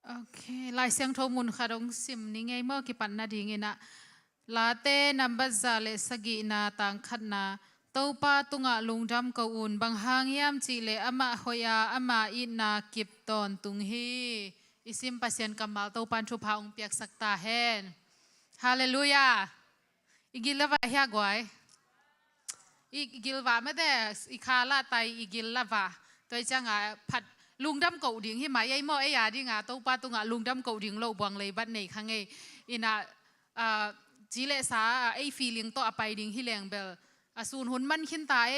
โอเคลายเสียงโทมุนค่ะดงซิมนี่ไงเมื่อกี้ปันนาดีไงนะลาเต้นับบัจาเลสกีนาต่างขัดนาเต้าป้าตุงะลุงดำกอุ่นบางหางยามจีเลอามาหอยาอามาอินากิบตอนตุงฮีอิซิมปัสยันกัมมาเต้าปันชุพาองเปียกสักตาเฮนฮาเลลูยาอีกิลละวะเฮียกวยอีกิลวะไม่ได้อีคาลาไตอีกิลละวะตัวจังอ่ะผัดลุงดำเก่าดิ่งที่หมายไอ้หม้อไอ้ยาดิ่งอ่ะตัวป้าตุงอ่ะลุงดำเก่าดิ่งเราบวงเลยบัดในครั้งไงอินะจีเลสาไอ้ feeling ตัวไปดิ่งที่แรงเบลสูนหุ่นมันขึ้นตาย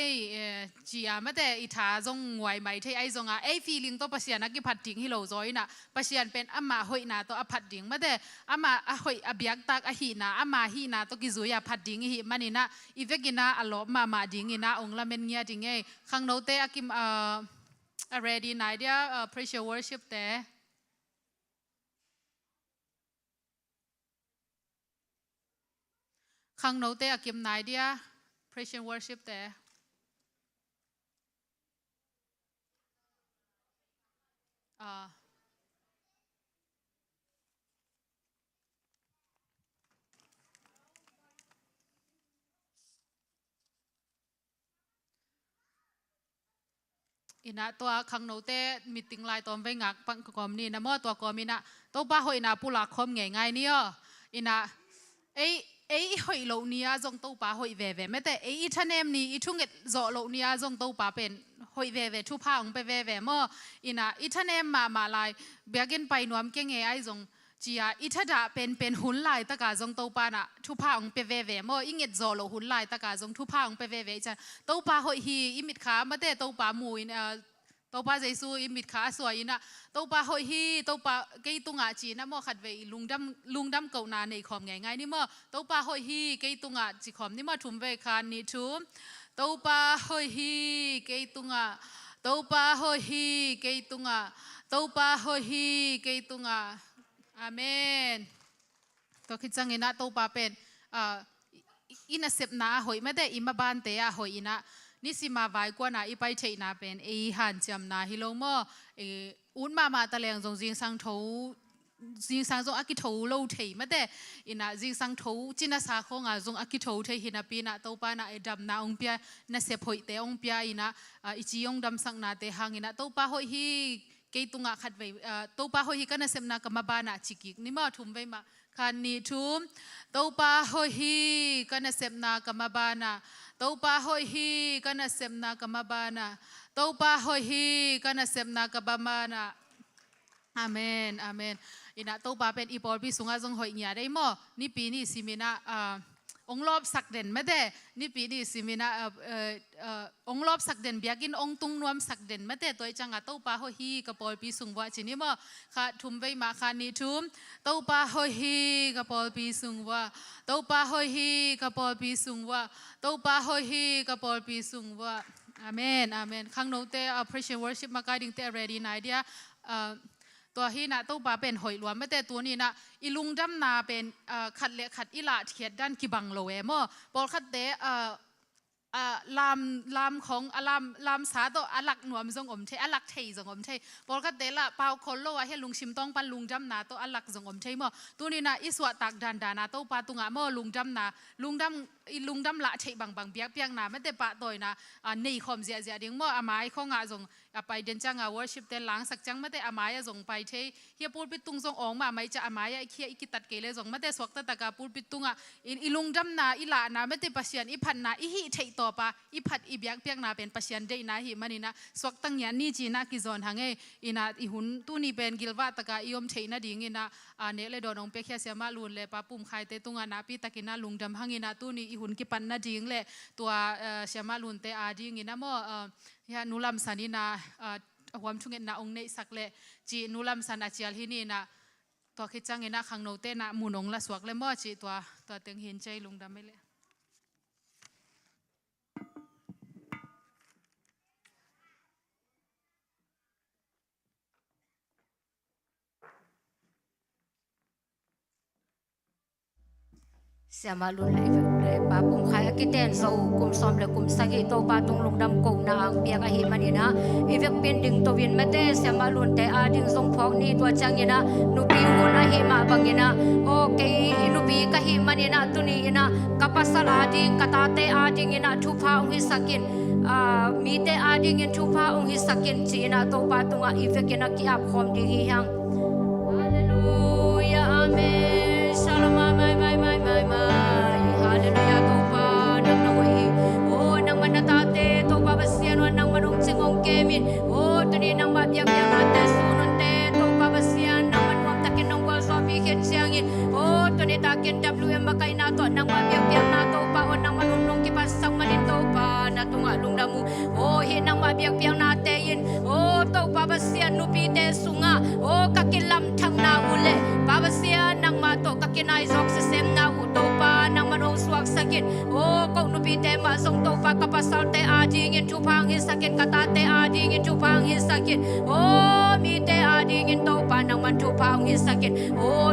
จีอาไม่ได้อิทาจงหวยไหมที่ไอ้จงอ่ะไอ้ feeling ตัวปัสยานักกิพัดดิ่งที่เราจอยน่ะปัสยานเป็นอามาหอยนาตัวอพัดดิ่งไม่ได้อามาหอยอเบียกตักอหีนาอามาหีนาตัวกิจุยาพัดดิ่งหีมันนี่นะอีเวกินาอลบมาดิ่งนะองละเมนเงียดิ่งไงข้างโน้ตเตอากิมready ไหนเดีย pressure worship แต่ข้างโน้ตเตอากิมไหนเดีย pressure worship แต่อินะตัวข้างโน้ตเตมีติงไลตัวไปงักปังกอมนี่นะมั่วตัวกอมนี่นะตัวบ้าหอยนาปุลักคมง่ายๆนี่อ่ะอินะเอ้หอยโลเนียจงตัวป้าหอยเว่ไม่แต่อีท่านเอ็มนี่อีทุ่งเอ็ดโจโลเนียจงตัวป้าเป็นหอยเว่ทุพาองไปเว่มั่วอินะอีท่านเอ็มมาลายเบียกินไปนวมเก่งไอ้จงจีอาอีท่าดาเป็นหุ่นลายตะกาจงตัวป้าน่ะทุพาองไปเว่มั่วอิงเอ็ดโจโลหุ่นลายตะกาจงทุพาองไปเว่จันตัวป้าหอยฮีอิมิดขาไม่แต่ตัวป้ามูนตัวป้าใจสู้อิมิดขาสวยนะตัวป้าหอยฮีตัวป้าเกยตุงอาจีนะมั่วขัดเวลุงดำเก่านาในคอมง่ายๆนี่มั่วตัวป้าหอยฮีเกยตุงอาจีคอมนี่มั่วทุ่มเวคานนี่ทุ่มตัวป้าหอยฮีเกยตุงอาตัวป้าหอยฮีเกยตุงอาตัวป้าหอยฮีเกยตุงอาอาเมนตัวคิดจังเงินะตัวป้าเป็นอินาเสพนาหอยไม่ได้อิมาบานเตะหอยอินะนี่สิมาไว้กว่านะอีไปเทนาเป็นหันจำนาฮิโลโมอุ้นมาตะเลงจงจิงสังทูจิงสังจงอากิทูโลเทไม่ได้อินะจิงสังทูจินาสาคงจงอากิทูเทหินาปีนะตัวป้านะดำนาองเปียนาเสพหอยเตองเปียอินะอิจิยงดำสังนาเตหังอินะตัวป้าหอยฮีเกยตุงะขัดไว้ตัวป้าหอยฮีกันนาเสพนากรรมบานะจิกิกนี่มาทุ่มไว้มาคันนี้ทุ่มตัวป้าหอยฮีกันนาเสพนากรรมบานะตัวป้าหอยฮีกันนาเสพนากรรมบานะตัวป้าหอยฮีกันนาเสพนากรรมบานะอาเมนอาเมนอินะตัวป้าเป็นอีปอลพิสุงอาจงหอยเนี่ยได้หมอนี่ปีนี้สิมินะองรอบสักเด่นไม่ได้นี่ปีนี้สิมินะองรอบสักเด่นเบียกินองตุงนวมสักเด่นไม่ได้ตัวจังอ่ะตัวป้าหอยฮีกับปอลพิสุงว่าจีนี่หมอค่ะทุ่มไว้มาค่ะนี่ทุ่มตัวป้าหอยฮีกับปอลพิสุงว่าตัวป้าหอยฮีกับปอลพิสุงว่าตัวป้าหอยฮีกับปอลพิสุงว่าอาเมนอาเมนข้างโน้ตเตอ appreciate worship มาการดิ้งเตอ ready ไหนเดียตัวฮีนะตัวป้าเป็นหอยหลวมไม่แต่ตัวนี้นะอีลุงดำนาเป็นขัดเละขัดอีหละเขียดด้านกิบังโลเอมอปอลขัดเตลามของลามสาตัวอลักหนวมจงอมเทอลักเทจงอมเทปอลขัดเตละเปาคนโลว่าให้ลุงชิมต้องปันลุงดำนาตัวอลักจงอมเทมอตัวนี้นะอีสวะตักดันดานาตัวป้าตุงะมอลุงดำนาลุงดำละเทบางเปียกนาไม่แต่ป้าตัวนะในคอมเสียดิ้งมออาไม้ของอาจงไปเดินจังworship เตหลังสักจังไม่แต่อาไม้จงไปเทเฮียพูดปิตุงจงออกมาไม่จะอาไม้เคียอีกิตัดเกลจงไม่แต่สวกตะกาพูดปิตุงอีลุงดำนาอีละนาไม่แต่ปัสยันอีพันนาอีหิเทต่อปะอีพัดอีเบียกเปียกนาเป็นปัสยันได้นาหิมันนี่นะสวกตั้งยันนี่จีน่ากิจอนทางอีนาอีหุ่นตู้นี่เป็นกิลวาตะกาอีอมเทนาดิ่งอีนาเนเลดอนองเปียกเฮียเสียมาลุนเลยปะปุ่มไข่เตตุงนาปีตะกินาลุงดำหังอีนาตู้นี่อีหุ่นกิปันนาดิ่งเลยตัวเสียมาลุนเตอาดิ่งอีนาโมยานุลัมสันินาหวมชุงเงินนาองเนสักเลจีนุลัมสันอาเจียลที่นี่นะตัวคิดจังเงินนะขังโนเตนะมุนงละสวกเลยมั่วจีตัวเตียงหินใจลุงดำไม่เลย Siapa lun le pa pum khai akiten zo kum som le kum sagi to pa tung lung dam ko na ang pia ka hi manina ivek pin ding to win mate siapa lun te a ding zong phok ni to changina nu pi hu na hi ma bangina okay nu pi ka hi manina tuni ina kapasala ding katate a ding ina thu pha ong hi sakin mi te a ding in thu pha ong hi sakin china to pa tunga ivek ina ki ap khom ding hi hang hallelujah amen shalom mai hallelujah topa nang nawai nang manatate topa basian nang manung singong kemin tuni nang mabiyang yang ate sunun te topa basian nang manuam takin nang wal Zomi hit siangin tuni takin WM makai na to nang mabiyang yang na topa nang manunong kipasang manin topa na tunga lungdamu hi nang mabiyang yang na tein topa basian nupi te sunga kakilam thang na ule babasian nang mato kakinai zok sesem na utopa nang manong suak sakit kau nupi te ma song topa kapasal te ading in chupang his sakit kata te ading in chupang his sakit mi te ading in topa nang man chupang his sakit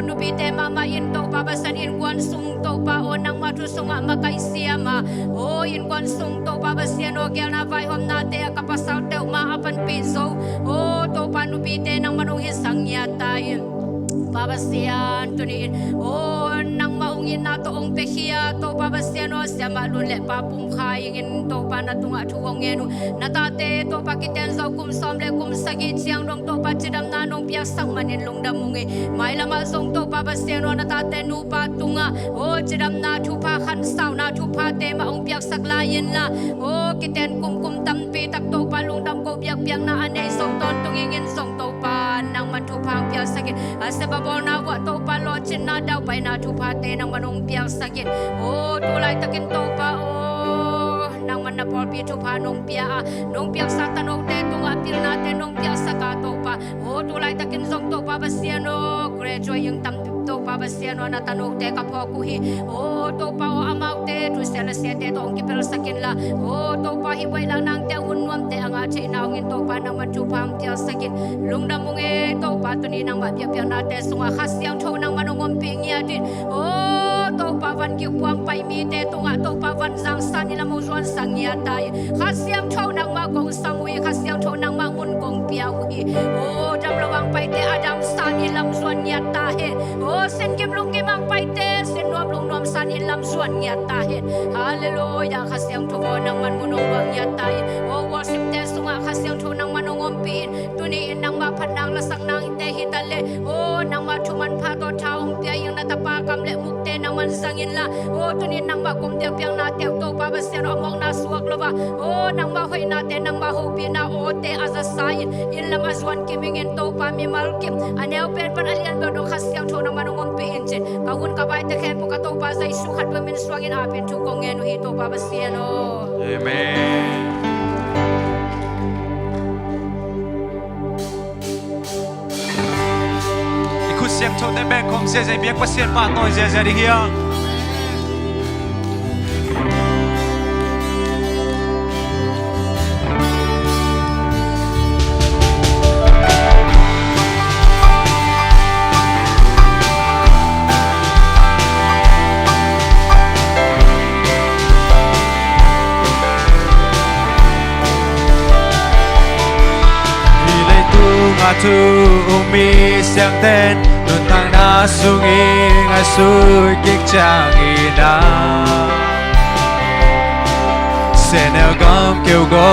nupi te mama in topa basan in kwan sung topa nang matu sunga makai siama in kwan sung topa basian gyal na vai hom na te kapasal te ma apan piso topa nupi te nang manong his sangya tayin babasian tunin nang maungin na to ong pehia to babasian siya malun le papum khaingin to pa na tunga thuong ngenu natate to pakiten zo kum som le kum sagi chiang dong to pa chidam na nong piak sang manin lungdam mungi mai lama song to babasian natate nu pa tunga chidam na thu pa khan sau na thu pa te ma ong piak sak lain la kiten kum kum tam pi tak to pa lungdam ko piak piak na anei song ton tungingin song to pa nang man thu pa piak sakit asebabol na wa to pa lo chin na daw pai na thu pa te nang manong piak sakit tulai takin to pa nang man na por pi thu pa nong piak sa tanong te tunga pil na te nong piak sa ka to pa tulai takin song to pa basiano graduate yung tam to pa basiano na tanong te ka po ku hi to pa amau te tu sela se te tong ki pel sakin la to pa hi wai lang nang te unwam te anga che naw ngin to pa nang man thu pa piak sakin lungdam munge to pa tuni nang ma piak piak na te sunga khasyang tho nang manongom pi ngia din to pa van ki puang pai mi te tunga to pa van zang san ni la mo zon sang ya tai khasyang tho nang ma gong samui khasyang tho nang ma mun gong pia wi dam lawang pai te adam san ni lam zon ya ta he sen kim lung ki mang pai te sen nuam lung nuam san ni lam zon ya ta he hallelujah khasyang tho nang man munong wang ya tai worship te sunga khasyang tho nang manongom pi tuni nang ma phanang la sang nang te hitale nang ma thuman pha to thaung pia yang na tapa kam le muk te nang man sangin la tuni nang ma kum te piang na te to pa basian omong na suak lova nang ma hoi na te nang ma ho pi na te aza sain in lam azwan kimingin to pa mi malkim aneu pen pan alian do khasyang tho nang manongom pi inchen ka hun ka bai te khen pu ka to pa sai su khat min swangin apin thu kong ngenu hi to pa basian amen siang thâu tay bên không dễ dễ biết qua xiên mà tôi dễ dễ đi kia tu umi siang ten nun tang na sungi ngasui kik changi na senel gam kêu go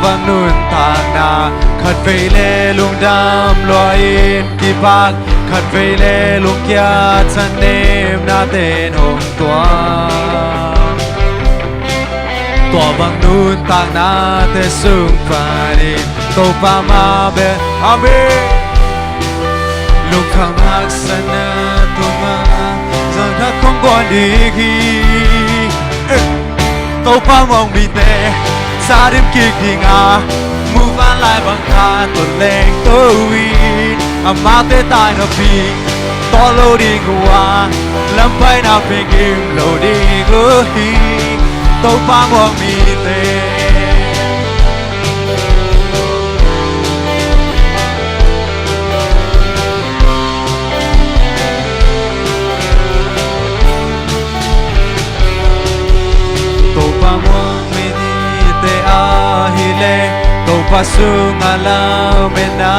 vang nun tang na khát về le lung đam loin ki bak khát về le lung kia chan nem na ten hong tua vang nun tang na te sung panin to pa ma be amen lúc khang hak sana to ma giờ đã không còn đi khi to pa mong bi te sa đêm kia thì ngà mu van lại bằng kha tuần lên tôi win ama te tai no pi to lo đi qua lâm bay na pe kim lo đi go hi to pa mong bi te pa muang mini te ahile to pasung alam na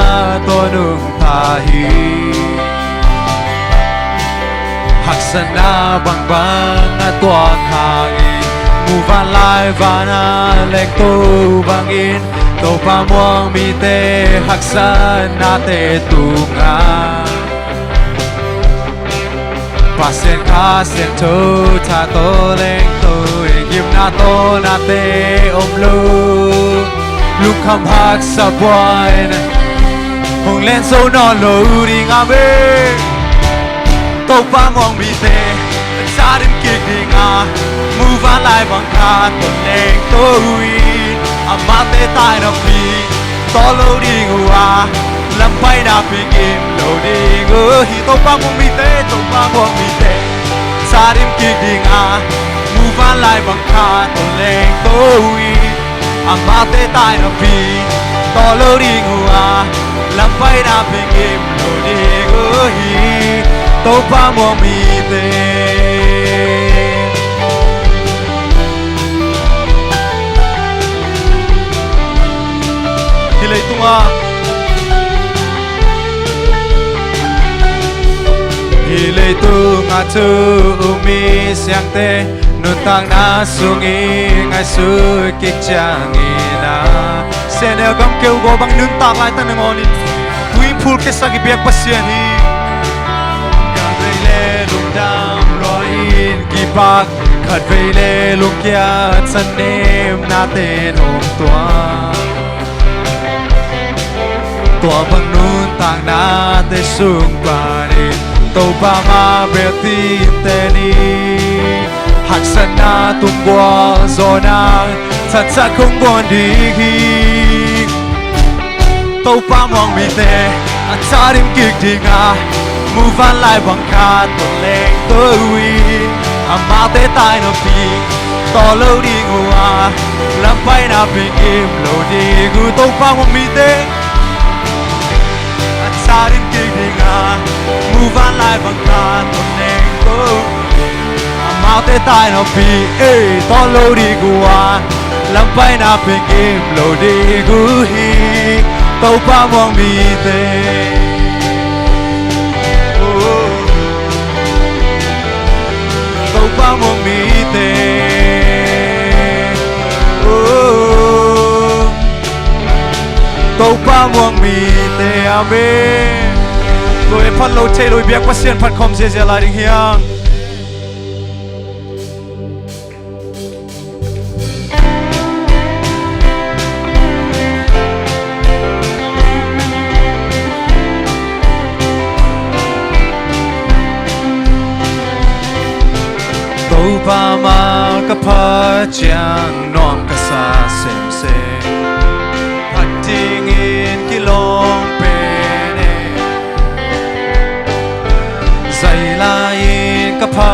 tonung tahi haksana bang bang atuang hangin muvan lai vana lek to bangin to pa muang mi te haksana te tunga pasien kasien to ta to leng to yim na to na te om lu lu kham hak sa boy hong len so no lo ri nga be to pa mong mi te sa dim kik ding a move on lai bang ka to leng to wi amate tai na pi to lo ri ngua lam pai na pi kim lo ri ngu hi to pa mong mi te sa dim kik ding a move on lai bang ka to leng to wi amate tai na pi to lo ri ngua lam pai na pi kim lo ri ngu hi to pa mong mi te hilai tunga hilai tunga tu umi siang te nun tang na sungi ngai su kik chang ina senel gam keu go bang nun tak lai tan ngoni tuin phul ke sagi biak pasien hi kan veile lung dam loin ki pak khat veile lung kya chan nem na te nom tua bang nun tang na te sung pa ni to pa ma be ti te ni hak san na tum gwa zo na chat chat không gon đi hi to pa mong mi te a cha rim kik ding a move on lai bang kha to leng to wi a ma te tai no pi to lo di ngua lam pai na pi kim lo di gu to pa mong mi te sa rim kik ding a move on lai bang kha to leng to ma te tai no pi to lo di gua lam pai na pi kim lo di gu hi to pa mong mi te to pa mong mi te to pa mong mi te amen tôi phát lâu chơi lối biếc pasien phát không dễ dễ lại đình hiang pa ma ka pa chiang non ka sa sem se pat ting in ki long pe ne sai la in ka pa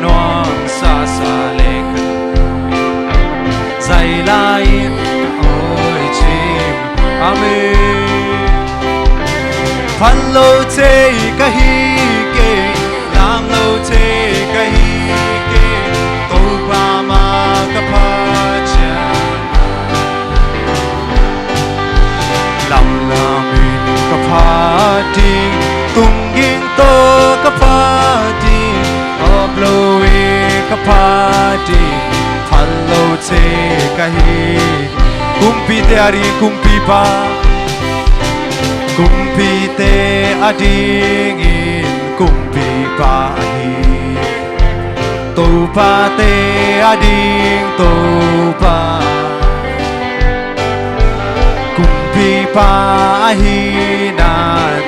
non sa sa le sai la in oi chim amen phan lo che ka hi ke lam lo che ka hi party tung ging to ka party obloe ka party phallo che ka hi kumpi te ari kumpi pa kumpi te ading in kumpi pa hi to pa te ading to pa pa hi na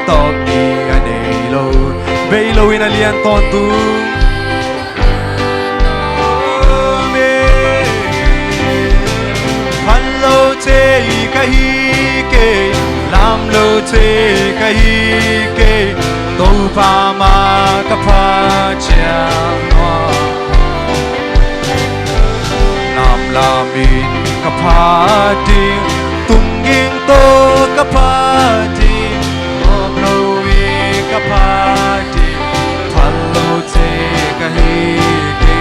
to ki ane lo be lo in alian ton tu me hello che ka hi ke lam lo che ka hi ke to pa ma ka pa cha no lam la min ka pa ti tunging to kapati oblowi kapati phallo che kahi ke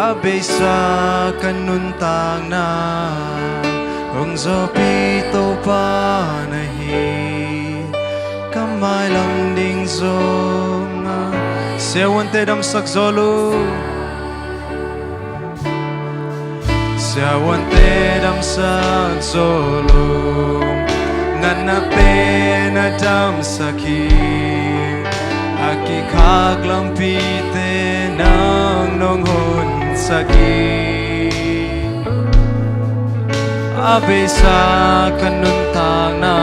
Abesa kanuntang na Hong zopi to pa nahi Kamay lam ding zong Sewan te dam sak zolo Sewan te dam sak zolo Nanate na dam sakim Aki kaglampite nang nonghon sakim Abesa kanuntang na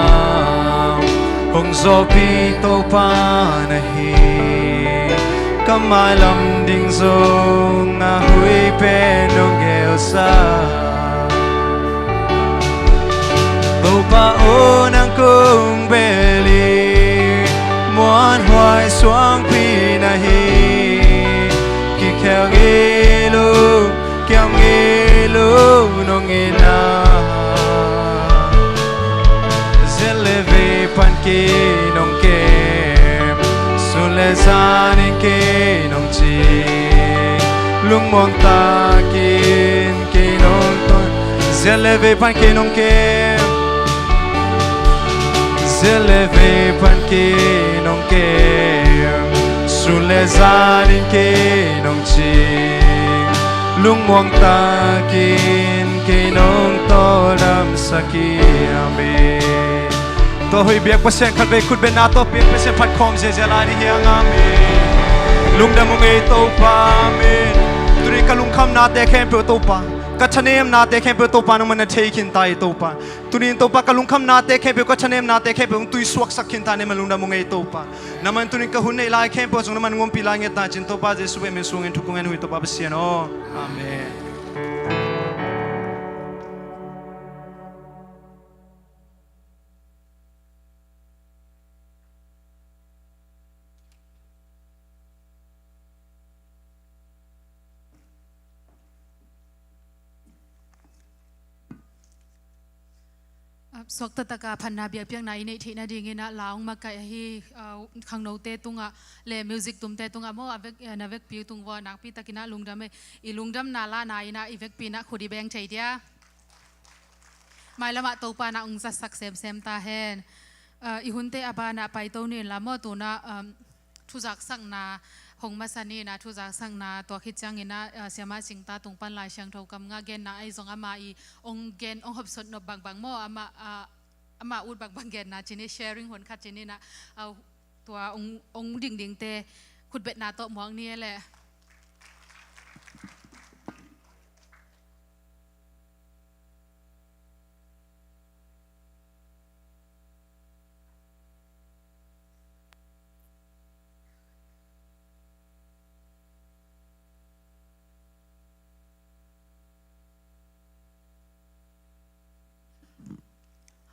Hong zopi to pa nahi Kamay lam ding zong hui pe nong elsa Tô pa o nang kung beli Muan hoài xuống pi nahi Ki kheo ngelu Kiam ngelu nong ina Zeleve pan ki nong kem Sule zanin ki nong chi Lung mong ta kin ki nong ton Zeleve pan ki nong kem Zeleve pan ki nong kem Sule zanin ki nong chi Lung mong ta kin ki nong to lam saki amen To hui biak pasien khat ve khut be na to piak pasien phat khom je jela ni hiang amen Lung da mong ei to pa amen Turi ka lung kham na te khem pe to pa Kachanem na te khem pe to pa nang man thei kin tai to pa Tunin to pa ka lung kham na te khem pe kachanem na te khem pe tui suak sak kin ta ne man lung da mong ei to pa Naman tunin ka hun nei lai khem pe jong naman ngom pi lai nge ta chin to pa jesu be men sung en thukung en hui to pa pasien o amen Sok tataka phanna biak piang nai nei thina dingina laung ma kai hi khangno te tunga le music tum te tunga mo avek na vek pi tung wa nak pi takina lungdam I lungdam nala na ina ivek pi na khudi beng chei dia mai lama to pa na ung sa sak sem sem ta hen I hunte aba na pai to ni la mo tu na thuzak sang na hong masani na thuzak sang na to khit chang ina siama singta tung pan lai sang tho kam nga gen na ai zong ama I ong gen ong hop sot no bang bang mo ama ud bang bang gen na chini sharing hon khat chini na tua ong ding ding te khut bet na to muang ni le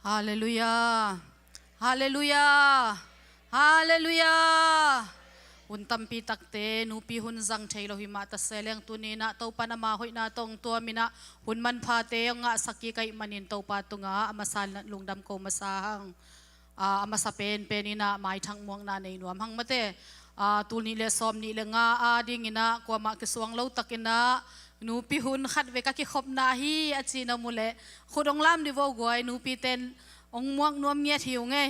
Hallelujah. Hallelujah. Hallelujah. Untam pitak te nupi hun zang thailo hi mata seleng tunina to panama hoi na tong tua mina hun man pha te nga saki kai manin to pa tunga amasal lungdam ko masahang amasapen penina mai thang muang na nei nuam hang mate tulni le som ni le nga ading ina kwa ma kiswang lo takina nupi hun khat ve ka ki khop na hi achina mule khudong lam di vo goi nupi ten ong muang nuam mia thiu nge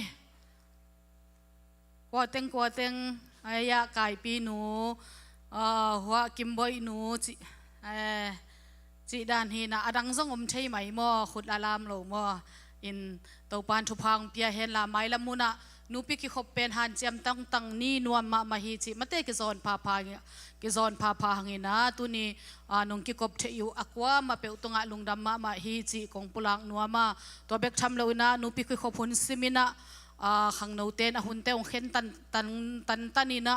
kwa teng aya kai pi nu hwa kimboi nu chi dan hi na adang zong om thei mai mo khut alam lo mo in to pan thu phang pia hen la mai la muna nupi ki khop pen han cham tang ni nuam ma hi chi mate ki zon pha hangina tuni nong ki kop the yu akwa ma pe utunga lungdam ma hi chi kong pulang nuama to bek tham lo na nupi ki khop hun simina khang no ten hun te ong khen tanina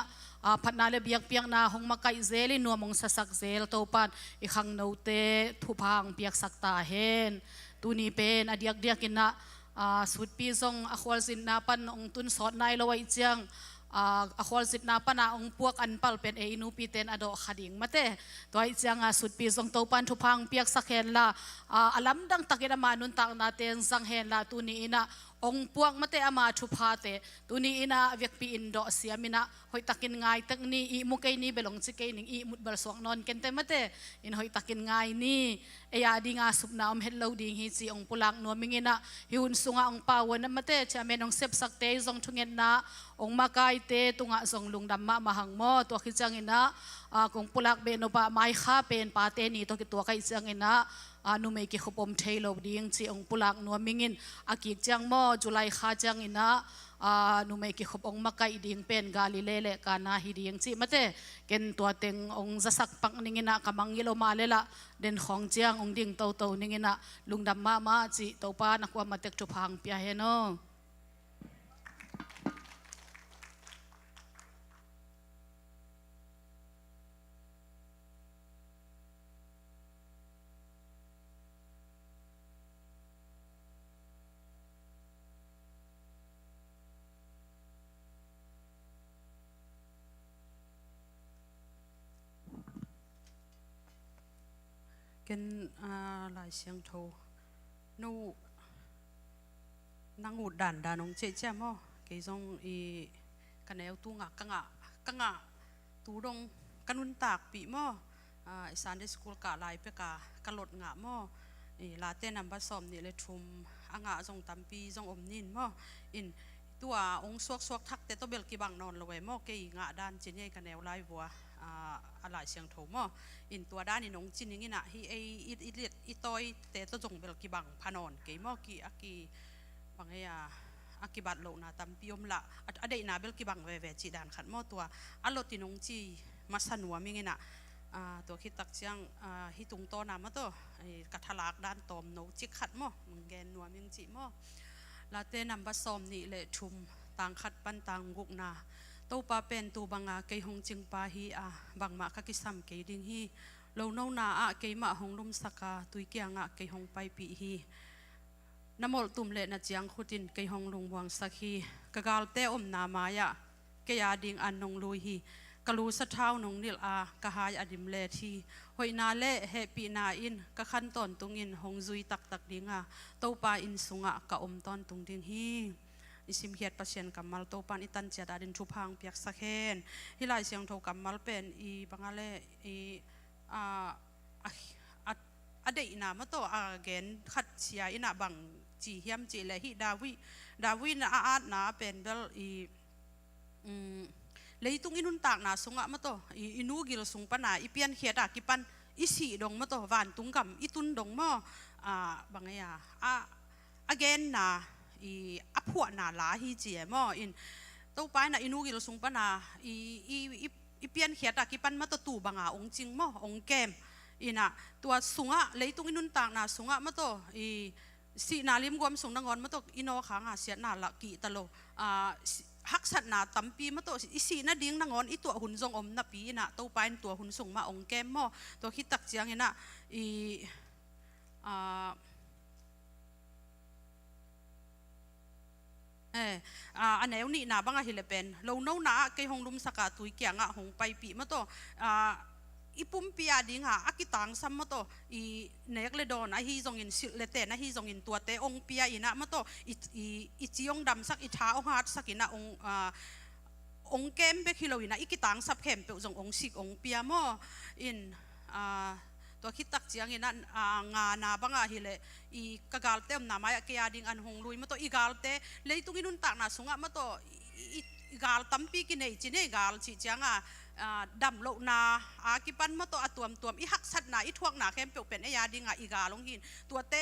phatna le biak piang na hong makai zeli nuamong sasak zel to pan I khang no te thu phang piak sakta hen tuni pen adiak ina sut pi zong akhwal sin na pan ong tun sot nai lawai chiang akhwal sit na pan ong puak anpal pen e inu pi ten ado khading mate toy chiang sut pi zong to pan thu phang piak sakhen la alam dang takina manun tak na ten zang hen la tu ni ina องพวกมาเตอามาชุพาเตตุนีอินาเวียกปีอินโดเซียมินะหอยตักินง่ายตักนี้อีมุกไอนี้เบลงจิกไอนิงอีมุดบลสวงนอนกันเตมาเตอินหอยตักินง่ายนี่เอียดีงาสุบน้ำเฮลโลดิ้งฮิจีองปุลักนัวมิงินะฮิอุนสุงองปาวันมาเตชาเมนองเซบสักเตจงทุเงินนะองมากายเตตุงะจงลุงดำมาหังโมตัวขิจังอินะกงปุลักเบนอบะไมข้าเป็นปาเตนี่ตัวขิจังอินะนุไม่กี่ขบมเทโลดิ้งจีองปุลักนัวมิงินอากิจังโมจุไลข้าจังอินะนุไม่กี่ขบองมากายดิ้งเป็นกาลิเลเลกานาฮิดิ้งจีมาเตเกนตัวเต็งองจะสักปักนิงินะกำมังยิโลมาเลละเด่นของเจียงองดิ้งโตนิงินะลุงดำมาจีตัวป้านักว่ามาเต็กจุพังเปียเฮโนกันหลายเสียงโทนู่นางอุดด่านด่านองเจ๊เจ้าม่อเกยจงอีกันแนวตู้งะกังะตู้ดงกันนุนตากปีม่อซันเดย์สคูลกะลายเปกะกันหลดงะม่อลาเต้นนำบัสซอมนี่เลยชุมอ่างะจงตัมปีจงอมนินม่ออินตัวองสวกทักเตตัวเบลกีบังนอนลงไว้ม่อเกยงะด้านเจนี่กันแนวไล่บัวอะไรเสียงโถม่ออินตัวด้านนี่น้องจินนี่นะฮีไออีตอยเตตัวจงเบลกีบังพานอนเกยม่อกีอากีบางอากิบัดโลนะตัมปีอมละอดีตนาเบลกีบังเวจีดานขันม่อตัวอัลโลติน้องจีมาสนัวมิงินะตัวคิดตักเชียงฮิตุงโตนามาตัวกัทลักด้านตอมโนจิกขัดม่อมึงแกนนัวมิงจีม่อลาเต้นำบัสซอมนี่เลยชุมต่างขัดปันต่างกุกนาตัวปาเป็นตัวบางเกยหงจิงปาฮีบางมาคักิสัมเกยดิงฮีเราโนนาเกยมาหงลุมสักตุยเกียงเกยหงไปปีฮีน้ำมลตุ่มเละนัดยังขุดินเกยหงลุงวังสักฮีกะกาลเตอมนามายะเกยดิงอันนงลุยฮีกลูสะเท้านงนิลกะหายอดิมเลทีหอยนาเละเฮปีนาอินกะขันตอนตุงอินหงซุยตักดิงตัวปาอินสุงกะอมตอนตุงดิงฮีอิสิมเฮียดปัสเซียนกัมมัลโตปันอิตันเจดาดินชุพังเปียกสักเฮนฮิลายเสียงโทกัมมัลเป็นอีบังอาเลอเดอินามาโตเกนขัดเชียอินาบังจีเฮียมจีเลฮิดาวินาอาดนาเป็นเบลอีเลยตุงอินุนตากนาสุงะมาโตอินูกิลสุงปนาอีเปียนเขียดกิปันอิสีดงมาโตวานตุงกัมอิตุนดงมอบางagain na apua na la hi je mo in to pai na inu gil sung pa na i pian khiata ki pan ma to tu banga ong ching mo ong kem ina tua sunga leitung inun tang na sunga ma to si na lim gom sung na ngon ma to ino khanga sia na la ki talo hak sat na tampi ma to isi na ding na ngon itu hun jong om na pi na to pai tua hun sung ma ong kem mo to hitak chiang inaอันไหนนี่นาบังอาฮิเลเป็นเราโน่นาเกยหงลุมสกัดตุยเกียงหงไปปีมาโตอีปุ่มปียดิงอากิตังซัมมาโตอีเนกเลดอนไอฮีจงอินสิเลเตนไอฮีจงอินตัวเตองปียอินะมาโตอีจีองดำสักอีท้าองหัดสักอินะองเกมเบคิโลอินะอีกิตังซับเข้มเปจงองสิกองปียมออินตัวคิดตักเจียงอินะงานาบังอาฮิเลอีกะกาลเตมนามายเกียดิงอันหงลุยมาโตอีกาลเตเลยตุงอินุนตักนาสุงะมาโตอีกาลตัมปีกินเนจินเนกาลจีเจียงดำโลนากิปันมาโตอตัวมอีหักสัตนาอีทวงนาเข้มเปเป็นไอยาดิงอีกาลงหินตัวเต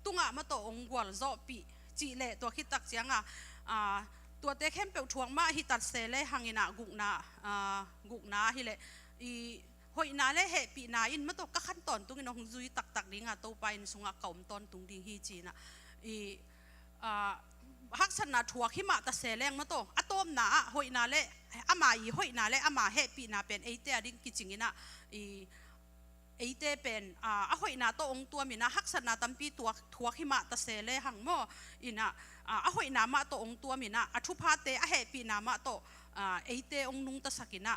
ตุงะมาโตองกวลโซปีจีเลตัวคิดตักเจียงตัวเตเข้มเปทวงมาฮิตัดเซเลหังอินะกุกนาฮิเลอีหอยนาเล่เหปีนาอินมาตกก็ขั้นตอนตุงอินองซุยตักดิงตัวไปสุงเก่าตอนตุงดิงฮีจีนะฮักษณะทัวขิมาตะเสลงมาตกอะตอมนาหอยนาเล่อามาหอยนาเล่อามาเหปีนาเป็นไอเตอดิงกิจิงินะไอเตเป็นหอยนาโตองตัวมินะฮักษณะตัมปีตัวทัวขิมาตะเสลหังโมอินะหอยนามาโตองตัวมินะทุพาเตเหปีนามาโต ไอเตองนุงตะสกินะ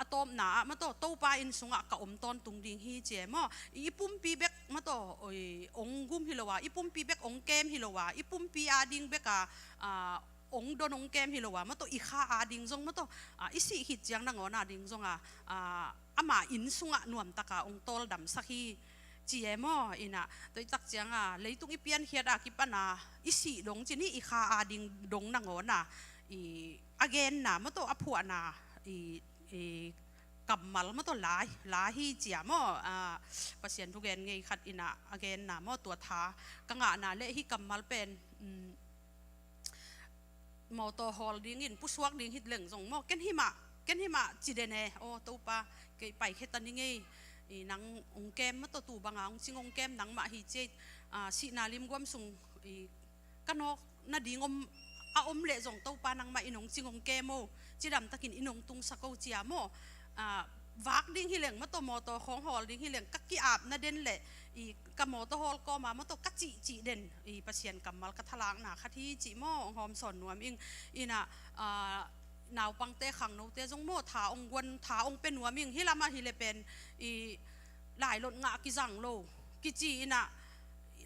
อะตอมหนามาโตโตปาอินสุงะกะอมตอนตุงดิงฮีเจมออีปุ่มปีเบกมาโตองกุมฮิโลวาอีปุ่มปีเบกองเกมฮิโลวาอีปุ่มปีอาดิงเบกองโดนองเกมฮิโลวามาโตอีข้าอาดิงจงมาโตอีสิหิตจังนังอนาดิงจงอามาอินสุงะนวมตะกาองโตลดำสักฮีจีเอมออินะตัวตักจังเลยตุงอีเปียนเฮียดากิปนาอีสิดงจีนี่อีข้าอาดิงดงนังอนาagain นะมาโตอผัวนะกำมัลมาโตลาฮีเจียมปัสยันทุกเงินไงขัดอินะ again นะมาตัวท้ากังนะเละฮีกำมัลเป็นมอโตฮอลดิ้งอินผู้สวกดิ้งฮิตเหลงส่งมอเกนหิมะจีเดเนโอตัวปะเกยไปแค่ตันยังไงนังองเกมมาโตตูบังองจิงองเกมนังมาฮีเจสีนาลิมกวมส่งกันนกนาดิ้งอมเละส่งตัวปานังมาอินงจิงองเกมโมจีดำตะกินอินงตุงสกาวเจียโมวักดิ้งฮิเลงมาตัวมอตัวของฮอลดิ้งฮิเลงกักกีอาบนาเด่นเละกับมอตัวฮอลก็มาตัวกัจจีเด่นปัสยันกับมัลกัทลางนะคดีจีโมหอมสอนนวมอินะนาวปังเตะขังนาวเตะจงโมถาองวนถาองเป็นนวมฮิลามาฮิเลเป็นหลายหลดงะกิจังโลกิจีนะ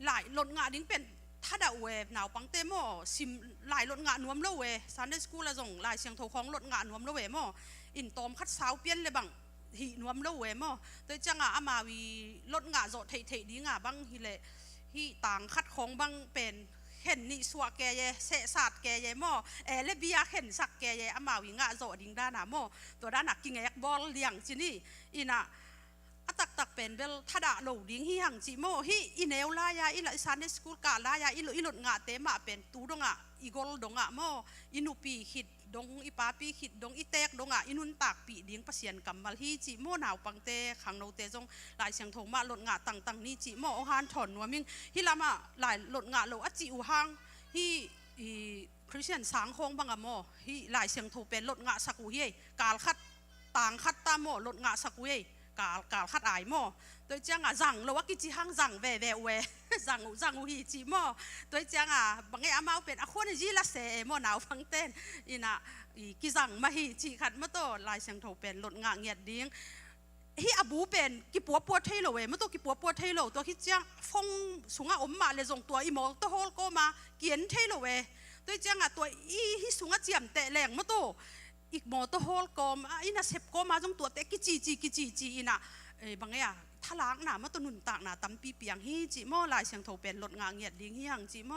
หลายหลดงะดิ้งเป็นถ้าดาวเวหนาวปังเตโมซิมหลายรถงานนวมโลเวซันเดสกูละส่งหลายเสียงโถของรถงานนวมโลเวโมอินตอมคัดสาวเปลี่ยนเลยบังหีนวมโลเวโมโดยจังอามาวีรถงานโจเทดีงาบังฮิเลฮีต่างคัดของบังเป็นเห็นนิสวะแกเยเสศาสตร์แกเยโมเลเบียเห็นสักแกเยอามาวีงาโจดิ้งด้านาโมตัวด้านนักกิงแอกบอลเลี้ยงจีนี่อินะตักเป็นเบลทัดาโหลดิ้งฮีหังจีโมฮีอินเอลลายาอิละซันเดสกูลกาลายาอิลุงะเตมาเป็นตูดงะอีกอลดงะโมอินุปีขิดดงอีปาปีขิดดงอีเตกดงะอินุนตากปีดิ้งปัสยันกัมมัลฮีจีโมหนาวปังเตขังโนเตจงหลายเสียงโถมาหลดงะต่างนี่จีโมองฮันถอนนัวมิงฮิลามาหลายหลดงะโลอจิอูฮังฮีคริสเตียนสังคงบังอะโมฮีหลายเสียงโถเป็นหลดงะสักุเยกาลคัดต่างคัดตามโมหลดงะสักุเยกาลคัดไอโมโดยจังจังเราว่ากิจหังจังเวจังอุฮิจิโมโดยจังบางอย่างมาเป็นคนจีละเสโมหนาวฟังเต้นอินะกิจังมาฮิจิขัดมาโตลายเสียงโถเป็นหลดงะเงียดดิ้งฮิอาบูเป็นกิปัวปวดเทโลเวมาโตกิปัวปวดเทโลตัวคิดจังฟงสุงอมมาเลยส่งตัวอีโมตัวโฮลก็มาเกียนเทโลเวโดยจังตัวอีฮิสุงเจียมเตะแรงมาโตอีกโมตัวโฮลก็มาอินะเซปก็มาจงตัวเตะกิจีอินะบางอย่างทลางหนามาตัวหนุนตากหนาตั้มปีเปียงฮีจิโมลายเสียงโถเป็นหลดงาเงียดดิ้งฮีหังจิโม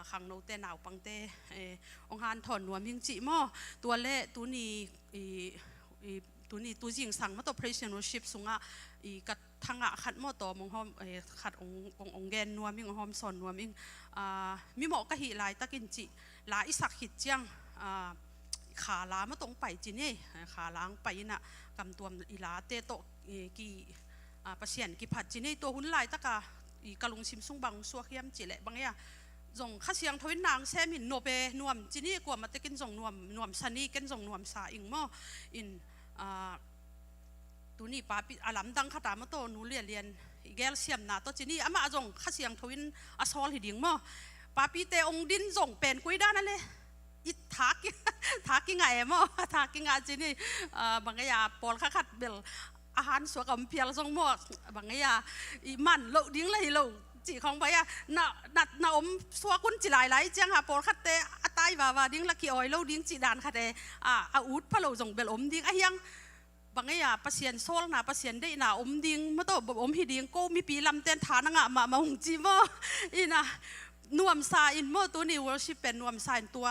ขังโนเตหนาวปังเตองฮันถอนนวมยิงจิโมตัวเล่ตัวนี้ตัวยิงสั่งมาตัว prisonership สุงะกัดทางขัดมอตัวมองหอมขัดองแกนนวมยิงหอมสอนนวมยิงมีหมอกะหิลายตะกินจิลายอิสักหิดจังขาล้ามาตรงไปจีนี่ขาล้างไปน่ะกำตัวอีลาเตโตกี่ปัสยันกี่ผัดจีนี่ตัวหุ่นลายตะกากะลุงซิมซุงบังสัวเขียมจีเละบางอย่างจงข้าเสียงทวินนางเซมินโนเปนวมจีนี่กว่ามาตะกินจงนวมซันนี่กันจงนวมสาอิงโมอินตัวนี้ป้าปิอาลัมดังข้าตามาโตนูเรียนเกลเซียมนาตัวจีนี่อามาจงข้าเสียงทวินอาซอลหิดิงโมป้าปิเตองดินจงเป็นกุยด้านนั่นเลยอีทักกิงไงมั้งทักกิงไงจีนี่บางอย่างปอลขัดเบลอาหารสวกเพียรทรงหมดบางอย่างอีมันโลดิ้งเลยโลจีของไปน่าอมสวกุนจีหลายจังหาปอลขัดเตะตายว่าดิ้งละกี่อ้อยโลดิ้งจีดานขัดเตะอาอุดพะโลทรงเบลอมดิ้งไอ้ยังบางอย่างปัสยันโซลนะปัสยันได้น่าอมดิ้งมาโตอมหิดิ้งก็มีปีลำเต้นฐานงะมาหงจีโมอีน่ะนวมซาอินโมตัวนี้วอร์ชิปเป็นนวมซาอินตัว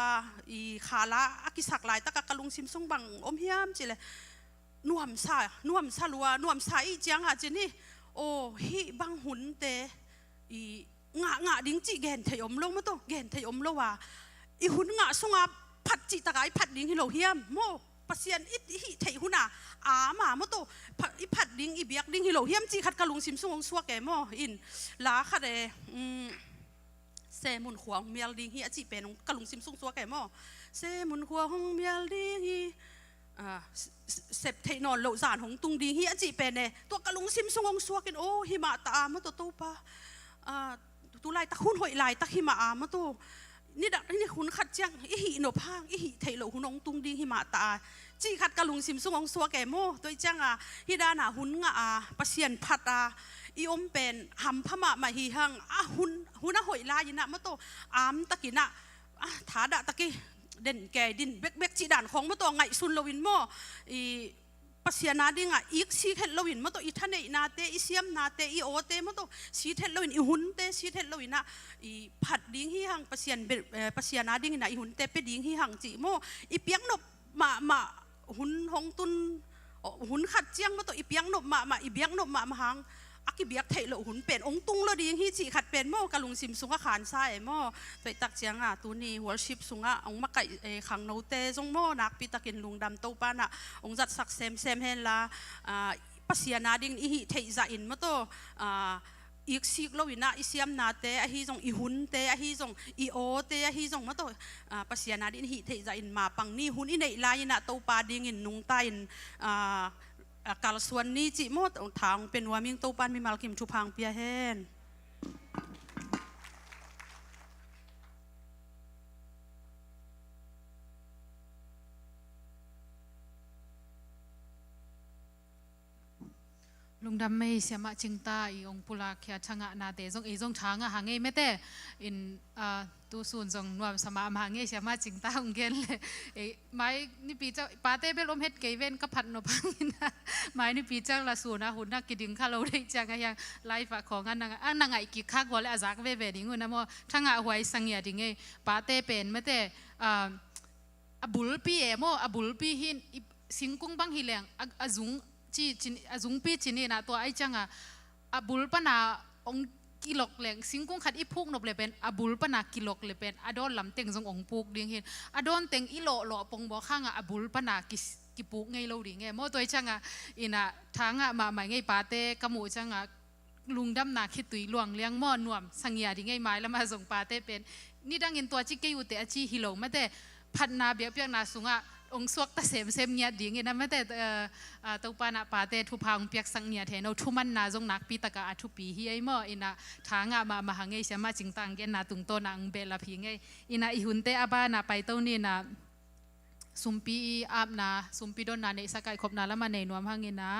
อีขาละอากิสักลายตะกะลุงซิมซุงบังอมเฮียมจิเลยนวมซาลัวนวมซาอีจังอาจินี่โอ้ฮิบังหุนเตอีงะดิ้งจิเกนเทยอมโลมาโตเกนเทยอมโลว่าอีหุนงะซุงอาผัดจิตะกายผัดดิ้งฮิโลเฮียมโมปัสยันอิฮิเทยหุนามาโมโตอีผัดดิ้งอีเบียกดิ้งฮิโลเฮียมจิขัดกะลุงซิมซุงสัวแกโมอินลาขัดเซมุนขวางเมียลดิ้งฮีจิเป็นกะลุงซิมซุงสัวแกโมเซมุนขวางเมียลดิ้งฮีเสพเทนอนโลจานของตุงดิ้งฮีจิเป็นเนี่ยตัวกะลุงซิมซุงสัวกันโอ้หิมะตามาตัวปะตุไลตะคุ้นหอยไหลตะหิมะมาตัว นี่ดักนี่หุ่นขัดจังอีหิโนพางอีหิไทยโลหุ่นองตุงดิ้งหิมาตาจีขัดกะลุงซิมซุงองสัวแก่โมตัวจังฮิดานาหุ่นงาปะเสียนพัดอีอมเป็นหำพม่ามาฮีหังหุ่นหอยลายนะมะโตอามตะกินะถาดะตะกี้เด่นแก่ดินเบกจีด่านของมะโตไงซุนลวินโมอีปัสยานาดิงอีกสีเทลวินมะโตอีท่านเอนาเตอีเซียมนาเตอีโอเตมะโตสีเทลวินอีหุ่นเตสีเทลวินอีผัดดิ้งฮีหังปัสยานาดิงนะอีหุ่นเตเปดิ้งฮีหังจีโมอีเปียงนบมาหุ่นหงตุนหุ่นขัดเจียงมะโตอีเปียงนบมาอีเบียงนบมาหังอากิเบียกไทยโลหุ่นเป็นองตุงโลดีฮีจีขัดเป็นโมกะลุงซิมสุงะขานใส่โมตัวตักเจียงตัวนี้หัวชิปสุงะองมาไก่ขังโนเตจงโมนักปีตะกินลุงดำโตปานะองจัดสักเซมเฮนละปัสยานาดิงอีไทยจะอินมะโตอีกสิกโลวินะอีเซียมนาเตอฮีจงอีหุ่นเตอฮีจงอีโอเตอฮีจงมะโตปัสยานาดิงฮีไทยจะอินมาปังนี่หุ่นอีในลายนะโตปาดิงอินนุงตาอินกาลส่วนนี้จิโมดทางเป็นวามิงโตปันมีมาลกิมชุพังเปียเฮนลุงดำไม่เสียมาจิงตาอีองปุลาเขียช่างนาเตจงอีจงช้างหางเงไม่เตอินตูซูนจงนวมสมาหางเงเสียมาจิงตาองเกนเลยไม้นี่ปีเจ้าปาเต้เบลอมเฮ็ดเกยเวนก็ผัดนพังนะไม้นี่ปีเจ้าละสูนะหุ่นนักกิดิงข้าเราได้จังยังไลฟ์ของอันนางไอกิคักวอลอาจักเวดิ่งนะโมช่างหวยสังเกตดิ่งปาเต้เป็นไม่เตบุลปีโมบุลปีหินสิงกุ้งบังฮิเลงอาจุงจีจุงปีจีนี่นะตัวไอจังบุลปนาองกิโลกเหลงสิงกุ้งขัดอีพุกนบเลยเป็นบุลปนากิโลกเลยเป็นอดอนลำเต็งจงองปุกดิ้งเห็นอดอนเต็งอีโลปงบอกข้างบุลปนากิปุกไงเราดิ้งไงโมตัวจังอินะทางมาหมายไงปาเต้กมูจังลุงดำนาคิดตุยหลวงเลี้ยงหม้อนวมสังเกตดิ้งไงไม้แล้วมาส่งปาเต้เป็นนี่ดังเงินตัวจิกเกยูเตอจีฮิโลไม่แต่พันนาเบียเปียงนาสุงองสวกตะเสมเนียดิ่งนะไม่แต่ตัวปานาปาเตทุพางเปียกสังเนียเทนเอาทุมันนาจงนักปีตะกาทุปีฮีไอหม้ออินะทางมาหางไงเสียมาจิงตังเกนนาตุงโตนางเบลาพีไงอินะอิหุนเตอาบานาไปตัวนี้นะสุมปีอาบนาสุมปีโดนนาในสกายขบนาละมาในนวมหางเงินนะ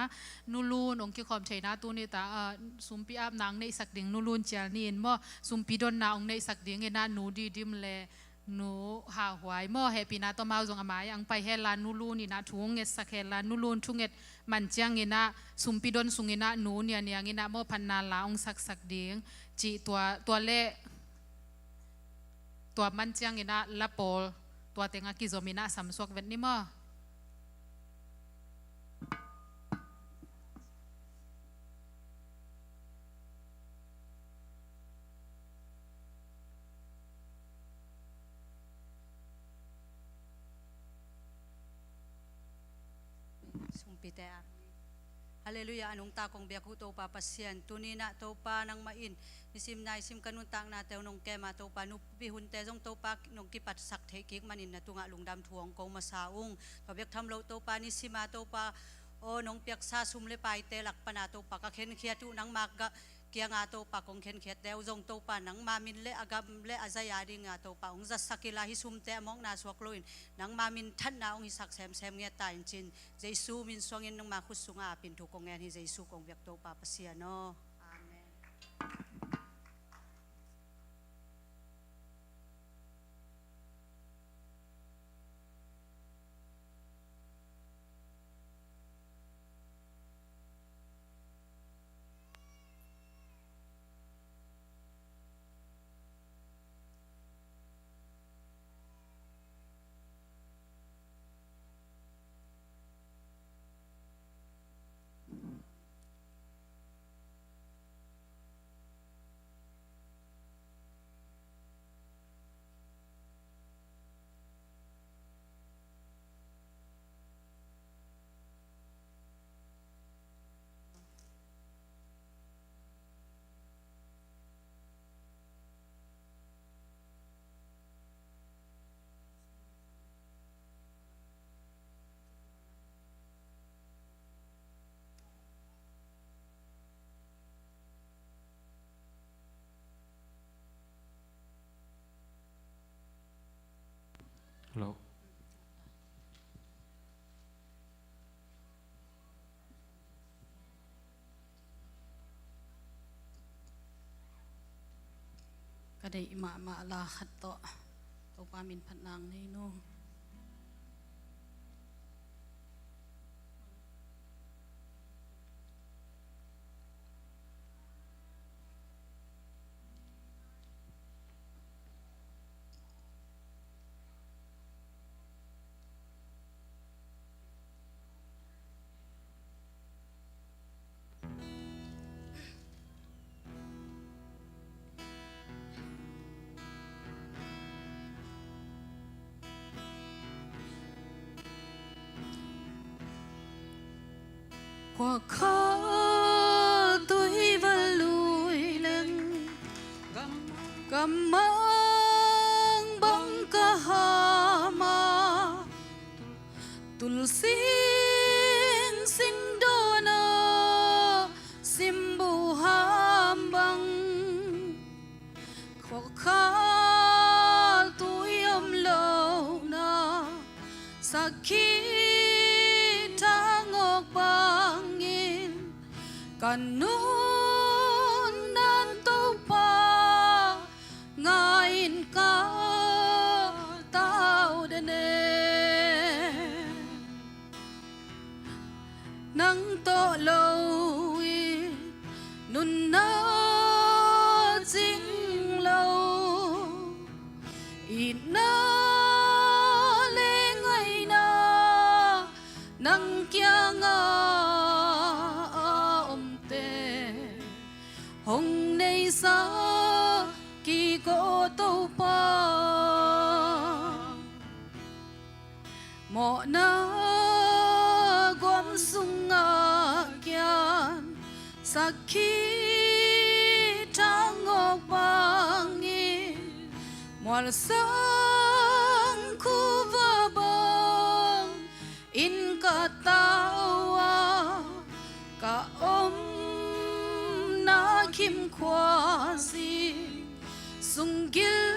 นูลูนองคิคอมชัยนาตัวนี้ตาสุมปีอาบนางในสักดิ่งนูลูนเจลนี่หม้อสุมปีโดนนาองในสักดิ่งเงินนะนูดีดิมเลหนูหาหวยหม้อเฮปีนาตัวมาจงอามายอังไปเฮลานูลูนี่นะทุ่งเงสักเฮลานูลูนทุ่งเงมันเจียงเงินะสุมปีดนสุงเงินะหนูเนี่ยเงินะหม้อพันนาลาองสักดิ่งจีตัวเล่ตัวมันเจียงเงินะละโปลตัวเต็งกิโซมินะสัมสวกเวทนี่หม้อปีเตะฮาเลลูยาอนุงตากงเบียกุโตปาปัสเซียนตุนีนะโตปานังมาอินนิสิมนายสิมกันุนตังนาเตวนงแกมาโตปานุปิหุนเตจงโตปานงกิปัดสักเทกิกมันอินนะตุงะลุงดำทวงกงมาสาอุงตัวเบียกทำโลโตปานิสิมาโตปาโอนงเปียกซาซุมเลไปเตลักปนาโตปากะเข็นเขียตุนังมากะเกียงอาโตปากงเข็นเขียเดวจงโตปานังมามินเลอากาเลอาซายาดิงอาโตปาองจัสกิลาฮิซุมเตมองนาสวกโลอินนังมามินทันนาองฮิสักเซมเงียตายจินเจซูมินสวงอินนังมาคุสุงอาปินทุกงแงนฮิเจซูกงเบียกโตปาปัสเซียโนอาเมน flow. Kadai ma la khat to pa min phat nang nei no qua khó tuổi và lùi lên cầm mang bóng ca hà ma tul sinh sinh đô na simbu ham băng khó khăn tuổi âm lâu na sakit kanun nan to pa ngain ka tao de ne nang to lâu nun na jing lâu in na le ngai na nang kia nga hồng nay sa kỳ cô tô pa mọ na gom sung a kian sakhi thang ngọc bangi mol sang khu va bang in ka tawa ka kim khoa gì sung gil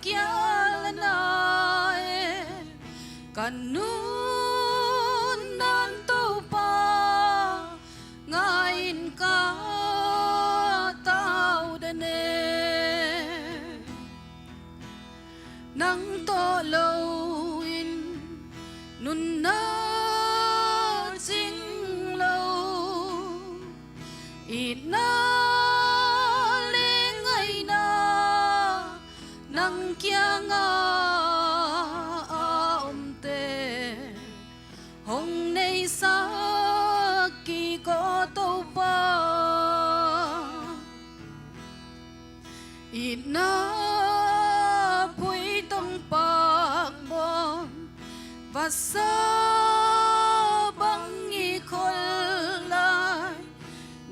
kia na kanun nan to pa ngain ka tao de ne nang to lâu in nun na jing lâu na le ngai na nang kia nga te hồng nay sa kỳ có tô pa na pui tông bạc bon và sa băng nghi khol lại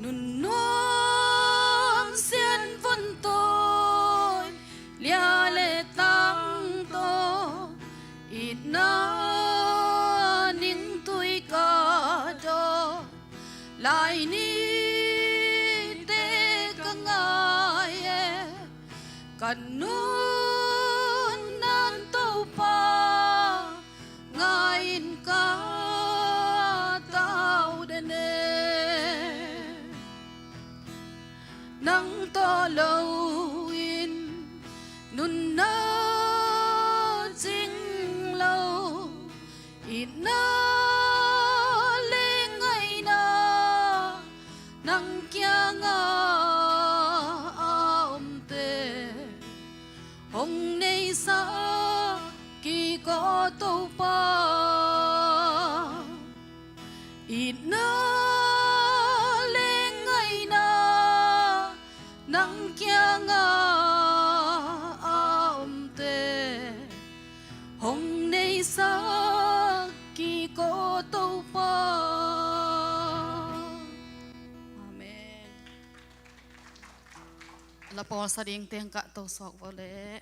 nun nuông xiên vun tôi lia lệ tăng to ít na những tuổi cả đó lại ni te cả ngày cần nun nan tàu pa ngày cả tàu đền nắng to lâu in nun na jing lâu in na le ngai na nang kia nga te hồng nay sa kỳ có tô pa in na nang kia nga te hồng nay sa kỳ có tô pa amen la po sa ding teng ka to sok vô le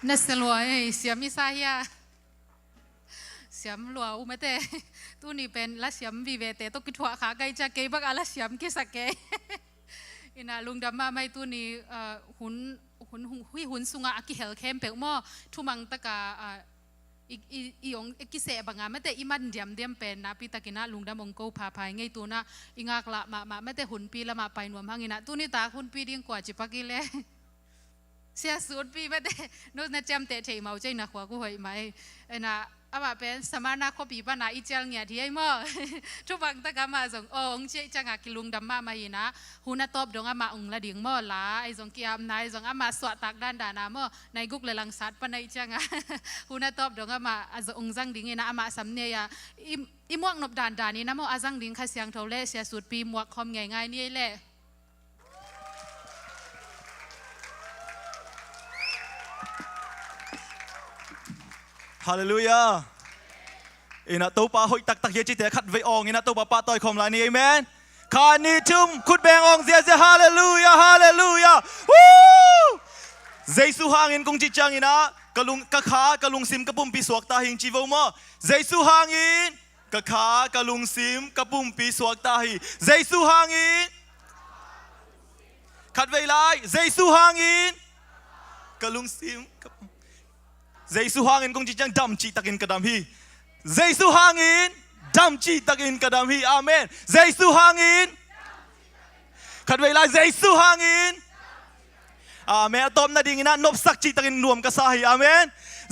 น่าสลวยเสียมิซาเฮียเสียมลัวอุเมเตตัวนี้เป็นละเสียมวิเวเตต้องกิทัวขาไกจะเกยบักละเสียมกิสเกยอินาลุงดำมาไม่ตัวนี้หุ่นสุงะกิเฮลเข้มเปกหม้อทุมังตะกาอีองกิเสบังอาไม่แต่อีมันเดียมเป็นนะปีตะกินะลุงดำองโกพาพายไงตัวน่ะอีงากละมาไม่แต่หุ่นปีละมาไปหนวมหังอินะตัวนี้ตาหุ่นปีดิ้งกว่าจิปักิเลเสียสูตรปีไม่ได้นู้นจำเตะเฉยเมาใจนักหัวกูหอยไหมไอ้น่ะอาว่าเป็นสมานาคบีปนาอีเจลเนี่ยที่ไอ้หม้อทุกบังตะกามาส่งองเจจังอากิลุงดำมาหินะหูน่าตบดงอามาองละดิ่งหม้อละไอ้ส่งเกียมนายส่งอามาสวดตักด้านด่านาหม้อในกุกเลยลังสัตปนไอ้จังอาหูน่าตบดงอามาอาส่งองจังดิ่งนะอามาสำเนียอีม่วงนบด่านนี้นะหม้ออาจังดิ่งข้าเสียงเท่าเล่เสียสูตรปีหมวกคอมง่ายนี่แหละฮาเลลูยาอินะตัวป้าหอยตักเยจิเตะขัดไว้อองอินะตัวป้าต่อยคอมลายนี่เอเมนคานีจุมขุดแบงอองเสียฮาเลลูยาฮาเลลูยาวู้เจสุหางอินคงจิจังอินะกะลุงกะขากะลุงซิมกะปุ่มปีสวกตาหิงจีวมอเจสุหางอินกะขากะลุงซิมกะปุ่มปีสวกตาหิเจสุหางอินขัดไว้ไล่เจสุหางอินกะลุงซิมเจสุหางอินคงจิจังดำจีตักินกระดำฮีเจสุหางอินดำจีตักินกระดำฮีอาเมนเจสุหางอินขัดเวลาเจสุหางอินอาเมนตอมนาดิ่งนะนบสักจีตักินนวมกระสายอาเมน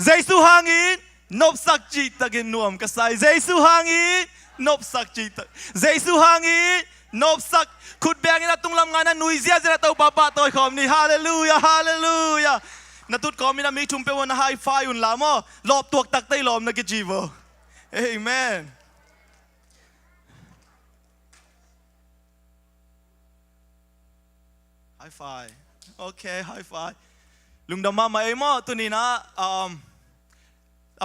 เจสุหางอินนบสักจีตักินนวมกระสายเจสุหางอินนบสักจีตักเจสุหางอินนบสักขุดแบงนะตุงลำงานนั้นนุยเสียจะเต้าป้าป้าต่อยคอมนี่ฮาเลลูยาฮาเลลูยานัตุดคอมินามีชุมเปวันไฮไฟอุ่นลามอลอบตัวตักไตลอมนักจีโวเอเมนไฮไฟโอเคไฮไฟลุงดำมาเอมอตัวนี้นะ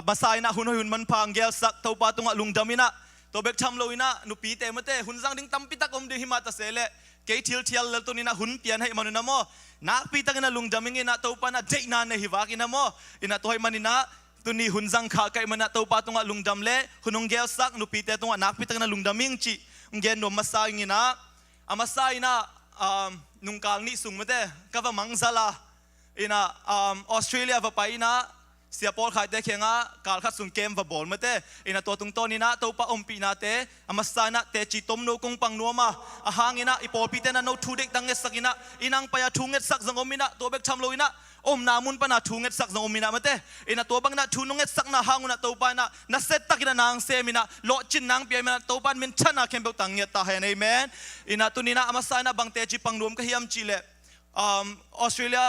มาสายนะหุ่นมันพังเกลสักเท่าปาตุงลุงดำมินะตัวเบกทำโลวินะนุปีเตมเตหุ่นสังดิ้งตั้มปิตักอมดีหิมาตาเสเลเกยทิลเลตัวนี้นะหุ่นเปลี่ยนให้มันนะโมนักปีตักนะลุงดำมิงนะตัวปานะเจนานในหิวากินะโมอินะตัวให้มันนะตัวนี้หุ่นสังขาไกมันนะตัวปาตุงลุงดำเล่หุ่นองเกลสักนุปีเตตุงนักปีตักนะลุงดำมิงจีองเกนนมาสายงินะอามาสายนะนุงกาลนี่สุงมาเตก็ว่ามังซาลาอินะออสเตรเลียว่าไปนะเสียปอลขายเตะเขียงอ่ะการขัดสุนเกมว่าบอลมาเตอินะตัวตรงต้นนี่นะตัวปะอมปีนาเตอามาสายนะเตจิตมโนกงปังนัวมาอาหางอินะอีปอลปีเตนะโนทูเด็กดังเงสักอินะอินังไปทุ่งเงสักสังอมินะตัวเบกทำโลอินะอมนามุนปนะทุ่งเงสักสังอมินะมาเตอินะตัวบังนะทุ่งเงสักนะหางอุนะตัวปานะนัเซตตักอินะนางเซมินะโลจินนางเปียมินะตัวปานมินชนะเข้มเบกตังเงตาเฮนเอเมนอินะตัวนี้นะอามาสายนะบังเตจิปังรวมก็เฮียมจีเลออสเตรเลีย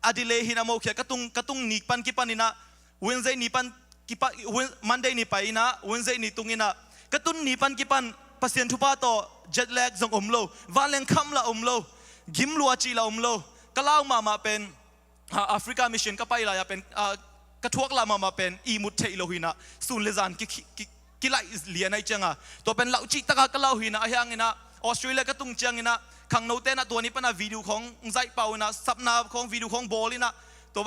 อดีเลหินะโมเขียกระตุงนิปันกิปันอินะWednesday ni pan kipa Monday ni pa ina Wednesday ni tungina katun ni pan kipan pasien thupa to jet lag zong omlo valen kham la omlo gim lua chi la omlo kalau mama pen Africa mission ka pai la ya pen kathuak la mama pen I mut thei lo hina sun le zan ki lai lian ai changa to pen lau chi taka kalau hina ahyang ina Australia katung chang ina khang no te na to ni pana video khong zai pau na sapna khong video khong bol inaตัว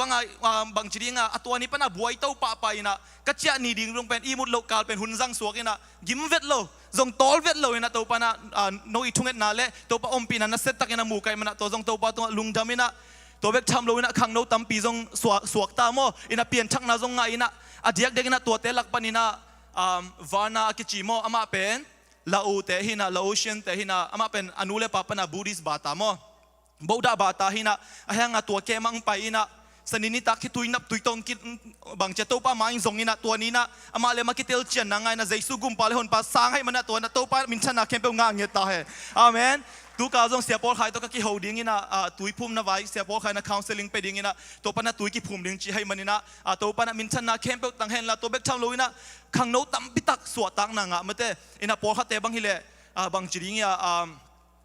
บางทีอ่ะตัวนี้เป็นอ่ะบวยเต้าป่าไปนะกัจจานีดิ่งลงเป็นอีมุดโลกาลเป็นหุ่นสังสวกนะยิ้มเวทโลจงโตลเวทโลนะตัวปานะโนอิทุงเอ็ดนาเล่ตัวปะอมปีนะนัสเซตตักนะหมู่ไก่มันตัวจงตัวปาตัวลุงดำนะตัวเบกทำโลนะขังโนตั้มปีจงสวกตามออินะเปลี่ยนชักนะจงไงนะอดียกเด็กนะตัวเตลักปานินะวานากิจิโมอามาเป็นลาอูเตหินะลาโอเชียนเตหินะอามาเป็นอนุเลปาปนะบูดิสบาตามอบูดาบาตาหินะอาแหงตัวเกมังไปนะสนินิตาคิดตุยนับตุยตองคิดบางเจ้าตัวป้ามาอิงซงนี่นะตัวนี้นะอามาเลมาคิดเตลเชียนนางไงนะใจสุกุมปาเลหนปาสร้างให้มันนะตัวนะตัวป้ามินชนะเข้มเปงางเงี้ยตาเฮอาเมนตัวกาจงเสียปอลใครตัวก็คิดหูดิ้งนี่นะตุยพุ่มนะไว้เสียปอลใครนะคาวเซลิงไปดิ้งนี่นะตัวป้านะตุยคิดพุ่มดิ้งจีให้มันนี่นะตัวป้านะมินชนะเข้มเปงตังเฮนละตัวเบกทำลุยนะขังโนตั้มปิตักสวดตังนางอ่ะเมื่อเตอินะปอลขัดเตะบางทีเลยบางจีดิ้งอ่ะ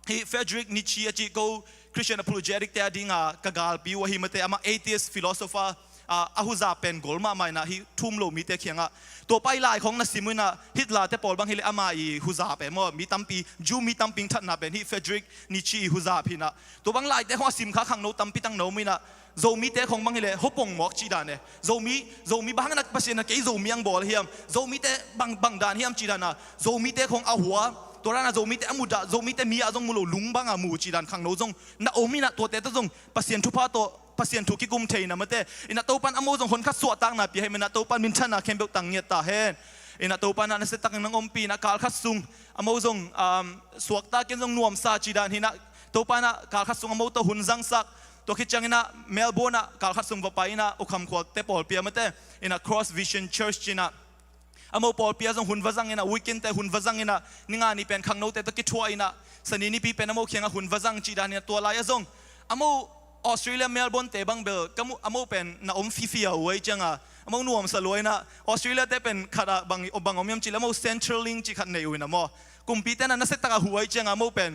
ฮิเฟดริกนิชีจีโกChristian apologetic te adinga kagal pi wahi mate ama atheist philosopher อาหุซาเป็นกอลมาไม่นะฮิทุ่มโลมีเตเขียงอ่ะตัวไปลายของนัสิมุนะฮิตลาเตปอลบางฮิเลอามาอีหุซาเป็นมั่วมีตั้มปีจูมีตั้มปิงทัดนะเป็นฮิเฟดริกนิชีหุซาพินะตัวบางลายเตหัวซิมข้าขังโนตั้มปีตั้งโนมีนะโซมีเตของบางฮิเลฮปงหมอกจีดานเนี่ยโซมีบางนักภาษานะเกยโซมียังบอลเฮียมโซมีเตบางดานเฮียมจีดานะโซมีเตของอาหัวตัวนั้นโซมีเตอมุดาโซมีเตมีอาจงมุโลลุงบางอามูจีดานขังโนจงนะโอมีนะตัวเตตจงภาษาทุพาตัวภาษาทุกิกุมเทนะมาเตอินะตัวปันอโมจงคนขัดสวดตังนะปีให้มันนะตัวปันมินชันนะเข้มเบลตังเงียตาเฮนอินะตัวปันนะเสตังนังอมปีนะการขัดซุงอโมจงสวกตาเกนจงนวมซาจีดานหินะตัวปันนะการขัดซุงอโมตัวหุ่นจังสักตัวคิดจังนะเมลโบนะการขัดซุงว่าไปนะอุคำขวดเตปอลเปียมาเตอินะ Cross Vision Church จีนะอโมปอลเปียจงหุ่นวจังนะวิกเกนเตหุ่นวจังนะนิงานี่เป็นขังโนเตตัวคิดช่วยนะสนีนี่ปีเป็นอโมเขียงหุ่นวจังจีดานเนี่ยตัวลายจงอโมออสเตรเลียเมลเบิร์นเตบังเบลก็อโมเป็นนะอมฟิฟิอาไว้จังอ่ะอโมนวมสลวยนะออสเตรเลียเตเป็นขัดบางอมยมจีแล้วอโมเซ็นทรัลลิงจีขัดในอยู่นะโมกุมปีเตนั้นเสตกะหัวไว้จังอ่ะอโมเป็น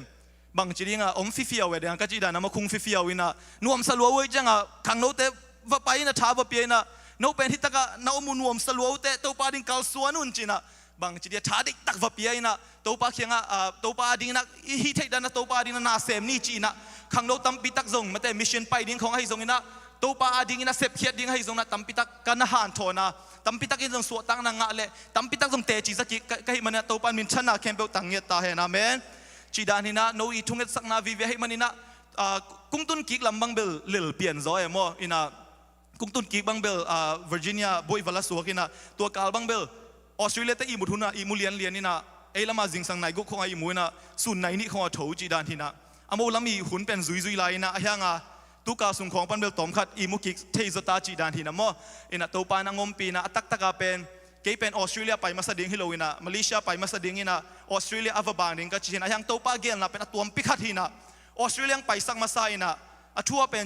บางจีดิงอ่ะอมฟิฟิอาไว้เดียงก็จีดานะโมคุงฟิฟิอาไว้นะนวมสลวยไว้จังอ่ะขังโนเตว่าไปนะท้าว่าเปียนะโนเป็นที่ตะกะนะอมนวมสลวยเตตัวปาดิงกัลสวนุนจีนะบางจีเดียท้าดิตักว่าเปียนะตัวปาเขียงอ่ะตัวปาดิงนะฮิเทดานะตัวปาดิงนะนาเซมนี่จีนะขังโนตั้มปิตักซงมาแต่มิชชั่นไปดิ้งของให้ซงอินะตัวปาดิ้งอินะเสพเขียดดิ้งให้ซงนะตั้มปิตักกันหันโทนะตั้มปิตักอินซงสวดตั้งนางะเล่ตั้มปิตักซงเตจิสักก็ให้มันนะตัวปานมินชนะเข้มเบลตังเงียตาเฮนะเมนจีดานินะโนอีทุ่งเอ็ดสักนาวิเวให้มันอินะกุ้งตุนกิกลำบังเบลเลิลเปลี่ยนซอยโมอินะกุ้งตุนกิกบังเบลเวอร์จิเนียบอยวัลลัสวกินะตัวกาลบังเบลออสเตรเลียแต่อีมุทุนะอีมุเลียนนี่นะเอลามาจิงสังไนกุของอีมุนะสุนไนนี่ของถูจีดานทีนะอโมลามีหุ่นเป็นซุยไลนะเฮียงอ่ะตุกาสุงของปันเบลตอมขัดอีมุกิกเทซตาจีดานทีนะโมอินะตัวปานางอมปีนะตักตะกาเป็นเกย์เป็นออสเตรเลียไปมาสดิงฮิโลวินะมาเลเซียไปมาสดิงอินะออสเตรเลียอัฟบางดิงก็จีนะเฮียงตัวปาเกลนะเป็นตัวปิคัดทีนะออสเตรเลียไปสักมาไซนะทั่วเป็น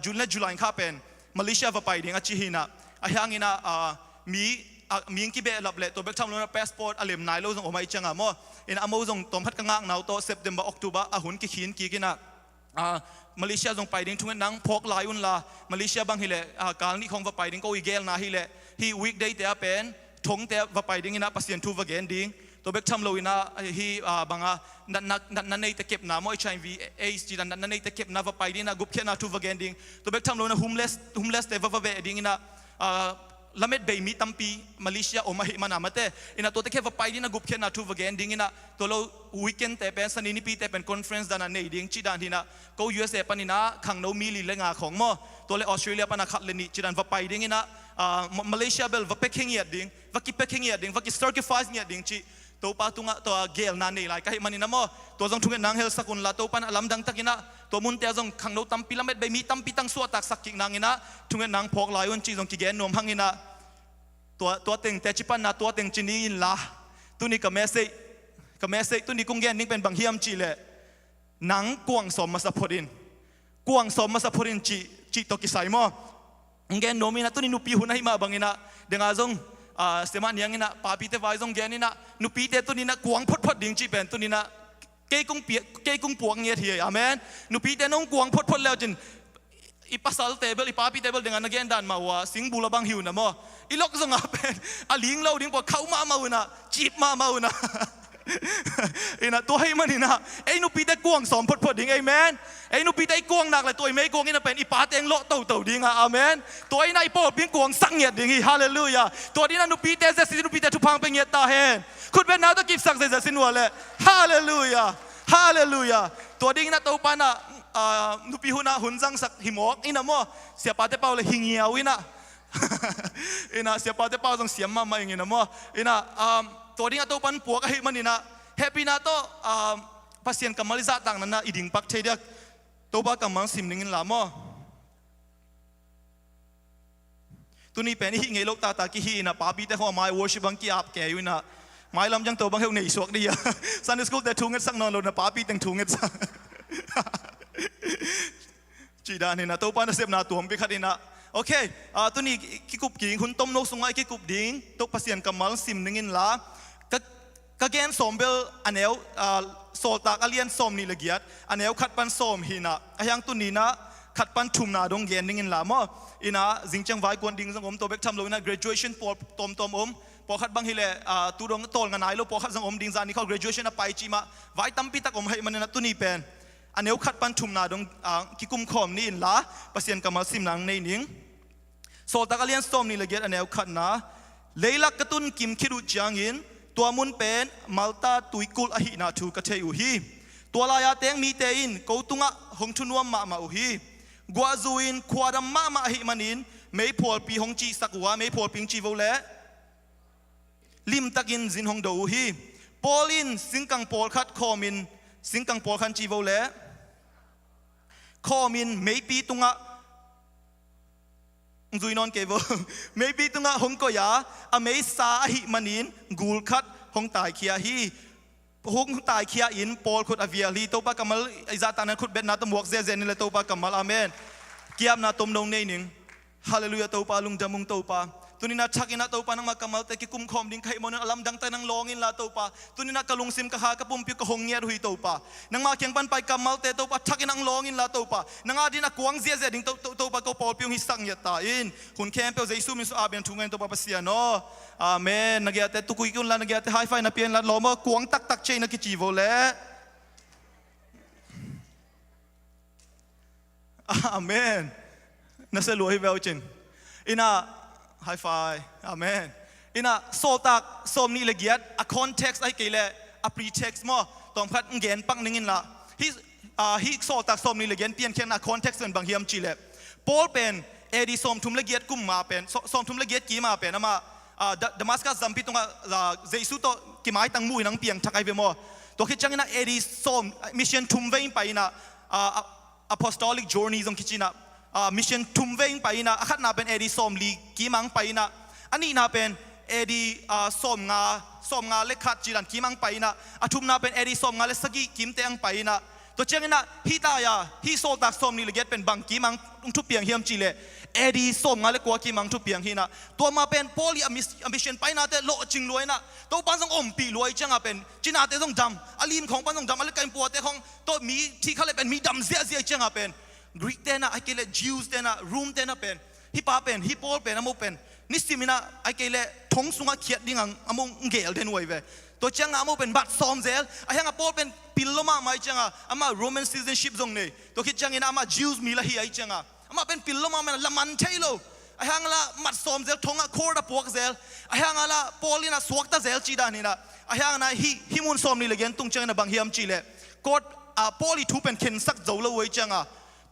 จุนและจุลัยข้าเป็นมาเลเซียไปดิงก็จีนะเฮียงอินะมีกิเบลลับเละตัวเบกทำลงพาสปอร์ตอเลมนายโลซงออกมาอีกจังอ่ะโมอินะอโมซงตอมพัดกังงักหนาวโตเซปเทมเบอร์ออกตุบะหุ่นกิขินกิกินะมาเลเซียซงไปดิ้งทุ่งนังพกลายอุนลามาเลเซียบางฮิเลการนี้ของว่าไปดิ้งก็อีเกลนาฮิเลฮีวีคเดย์เตะเป็นทงเตะว่าไปดิ้งอินะพัศยันทูว่าเกนดิ้งตัวเบกทำลงอินะฮีบางนันในตะเก็บน้ำมอยชัยวีเอสจีนันในตะเก็บน้ำว่าไปดิ้งนะกุบเขียนนาทูว่าเกนดิ้งตัวเบกทำลงนะโฮมเลสเตะว่าเวดิ้งอินะละเม็ดใบมีตั้มปีมาเลเซียออกมาเหมันอามาเตอินะตัวเตะแค่ว่าไปดินะกุบแค่นาทูวาเกนดิ้งอินะตัวเราวีคเอนเตะเป็นสันนิปีเตะเป็นคอนเฟรนซ์ด้านนั้นดิ้งจีดานที่นะก็ USA ปันนี่นะขังโนมีลีเลงาของมอตัวเลยออสเตรเลียปันนักขัดเลนี่จีดานว่าไปดิ้งอินะมาเลเซียเบลว่าเปกเฮงเงียดดิ้งว่ากิเปกเฮงเงียดดิ้งว่ากิสเตอร์กิฟายส์เงียดดิ้งจีตัวปาตุงะตัวเกลนันนี่ไลก็ให้มันนี่นะมอตัวจงทุ่งเงินนางเฮลสักุลละตัวปันลำดังตะกินะตัวมุนเตะจงขังโนตั้มปีละเม็ดใบมีตั้มปีตั้งสัวตักสักกินางอินะทุ่งเงินนางพอกลายวันจีจงกิเกนนวมหังอินะตัวเต็งแต่จิปันนะตัวเต็งจีนี่ละตัวนี้กับเมสเซตัวนี้กุ้งแกนนิ่งเป็นบางเฮียมจีเลยหนังกวางสมมาสะพดินกวางสมมาสะพดินจีตกิไซมอแกนโนมินะตัวนี้นุปีหุ่นให้มาบางอินะเดงอาจงเสมานี่ยงอินะปาปีเตวายจงแกนี่นะนุปีเตตัวนี้นะกวางพดดิ่งจีเป็นตัวนี้นะเกยกุ้งปวงเงียทีอาเมนนุปีเตน้องกวางพดแล้วจินอีปัสสาวะเทเบิลอีปาปีเทเบิลdengan again dan mawa sing bula bang hiu na mo ilok zong apen aling lau ding po khau ma mau na chip ma mau na ina to hai man ina ei nu pi te kuang som phot ding amen ei nu pi te kuang nak la toi mei kuang ina pen i pa teng lo tau ding amen toi nai po ping kuang sang yet ding hallelujah to dina nu pi te se si nu pi te tu phang peng yet ta hen khut ben na to kip sak se sin wa le hallelujah to ding na to pa naนุปีหุนะหุ่นจังสักหิมอกอินะโมเสียปาเตเปาเลยหิงเหี่ยวอินะอินะเสียปาเตเปาต้องเสียมมาไม่อินะโมอินะตัวนี้ตัวปันปัวก็ให้มันอินะเฮปีนะตัวพัศยันกัมมาลิซาต่างนั้นนะอีดิ่งปักเทียดตัวบ้ากัมมังสิมนิ่งละโมตัวนี้เป็นหิงเงลกตากิหินะปาปีแต่หัวไม้วอชิบังกี้อาบแก่อยู่นะไม้ลำยังตัวบังเฮวในสวกดีอะซันนิสกูแต่ทุ่งเงินสักนอนลงนะปาปีแต่งทุ่งเงินสักจีดานี่นะตัวปานเสพนาตัวมไปขัดนี่นะโอเคตัวนี้กิกุบกิ่งคุณต้มนกสงไอกิกุบดิ่งตัวพัศยันกัมมัลสิมนิ่งละก็แกนสมเบลอันเอวโซลตากอเลียนสมนี่ละเกียดอันเอวขัดปันสมหินะยังตัวนี้นะ ขัดปันทุ่มนาดงเย็นนิ่งละมออินะจิงจังไว้กวนดิ่งสังอมตัวเบกทำเลยนะ graduation ปอตอมพอขัดบางทีเลยตูดงโตลกันไหนแล้วพอขัดสังอมดิ่งจานี่เขา graduation ไปจีมาไว้ตั้มปีตักอมให้มันนะตุนีเป็นอันนี้ขัดปันทุ่มนาดงกิกุมคอมนี่อินละปัสยันกำมาซิมนังในนิ่งโซตากเลียนสตอมนี่ละเกียอันนี้ขัดนะเลยลักกระตุนกิมคิรุจางอินตัวมุนเป็นมัลตาตุยกุลอหินาทูกระเทอุฮีตัวลายาเตงมีเตอินกูตุงะหงชุนวมมาอุฮีกัวจูอินควาดมมาหิมันินไม่พอปีหงจีสักวัวไม่พอปิงจีโวเล่ลิมตักินจินหงดูฮีปอลินสิงกังปอลคัดคอมินสิงกังปอลคันจีโวเล่คอมินไม่ปีตุงะจุยนอนเกวไม่ปีตุงะหงก็ยาอเมซาหิมันินกูลคัดหงตายเคียฮีหงตายเคียอินปอลขุดอเวียลีตัวปากำมลไอซาตานันขุดเบ็ดนาตมวกเซนี่เลยตัวปากำมลอาเมนเกียบนาตมดงเนนิงฮาเลลูยาตัวปาลุงจามุงตัวปาตุนินาชักอินาตัวปานังมากำมลแต่กิกุมคอมดิ้งไข่มอนังอลัมดังแต่นังลองอินลาตัวปาตุนินากะลุงซิมกะฮากะปุ่มปิกะหงเงียรุยตัวปานังมาเคียงปันไปกำมลแต่ตัวปาชักอินังลองอินลาตัวปานังอาดินักกวางเสียเสียดิ้งตัวปาก็ปอลปิวหิสังยตาอินหุ่นแคมเปียวเจสุมิสุอาเบียนทุ่งเงินตัวปาเสียโนอาเมนนักเกียรติตุกุยกุนลานักเกียรติไฮไฟนักเปียนลาล้อมกวางตักเชยนักกิจีโวเล่อาเมนน่าเสียรวยเวลจริงอินะไฮไฟอาเมนอินะโซตักสมนิเลเกียรอะคอนเท็กซ์ไอเกลเลอะพรีเท็กซ์มอตอมพัดเงินปังนึงอินละฮิโซตักสมนิเลเกียรเปลี่ยนแค่อะคอนเท็กซ์เป็นบางเฮียมจีเลปอลเป็นเอดีสมทุมเลเกียรกุมมาเป็นสมทุมเลเกียรกีมาเป็นนะมาดามัสกัสจัมพิตงเจสุโตกิมาตั้งมุยนังเปียงทักไอเวมอตัวคิดจังอินะเอดีสมมิชชั่นทุมเวงไปนะapostolic journey จงคิดจีนะมิชชั่นทุ่มเวงไปนะขัดนาเป็นเอดีสอมลีกีมังไปนะอันนี้นาเป็นเอดีสอมงาเล็กขัดจีรันกีมังไปนะทุ่มนาเป็นเอดีสอมงาเล็กสกีกิมเตงไปนะตัวเจ้านี่นะฮิตายาฮิโซตักสอมนี่เลยเกิดเป็นบางกีมังทุบเปียงเฮียมจีเลเอดีสอมงาเล็กกว่ากีมังทุบเปียงฮีนะตัวมาเป็นโพลีอมิชชั่นไปนะแต่โลจิงรวยนะตัวปันส่งอมปีรวยจังเป็นจีน่าแต่ต้องดำอลีมของปันส่งดำอะไรกันปวดแต่ของตัวมีที่เขาเลยเป็นมีดำเสียจังเป็นกรีกเตนะไอเกลเลจิวส์เตนะรูมเตนะเป็นฮิปาเป็นฮิปโปลเป็นอโมเป็นนิสิมินะไอเกลเลทงสุงะเขียดดิ่งอโมงเกลเดนวยเวตัวจังอโมเป็นบัตซอมเซลไอฮังอโปลเป็นปิลโลมาไม่จังอามาโรมันซิติเซนชิพตรงนี้ตัวคิดจังอินะอามาจิวส์มีละฮีไอจังอามาเป็นปิลโลมามันละมันเทโลไอฮังละมัดซอมเซลทงะโคร์ดปวกเซลไอฮังละโปลินะสวกตาเซลจีดานี่นะไอฮังนะฮิมุนซอมนี่เลยกันตุงจังนะบางเฮียมจีเลกดโปลิทูเป็นเข็นสักโจละไว้จัง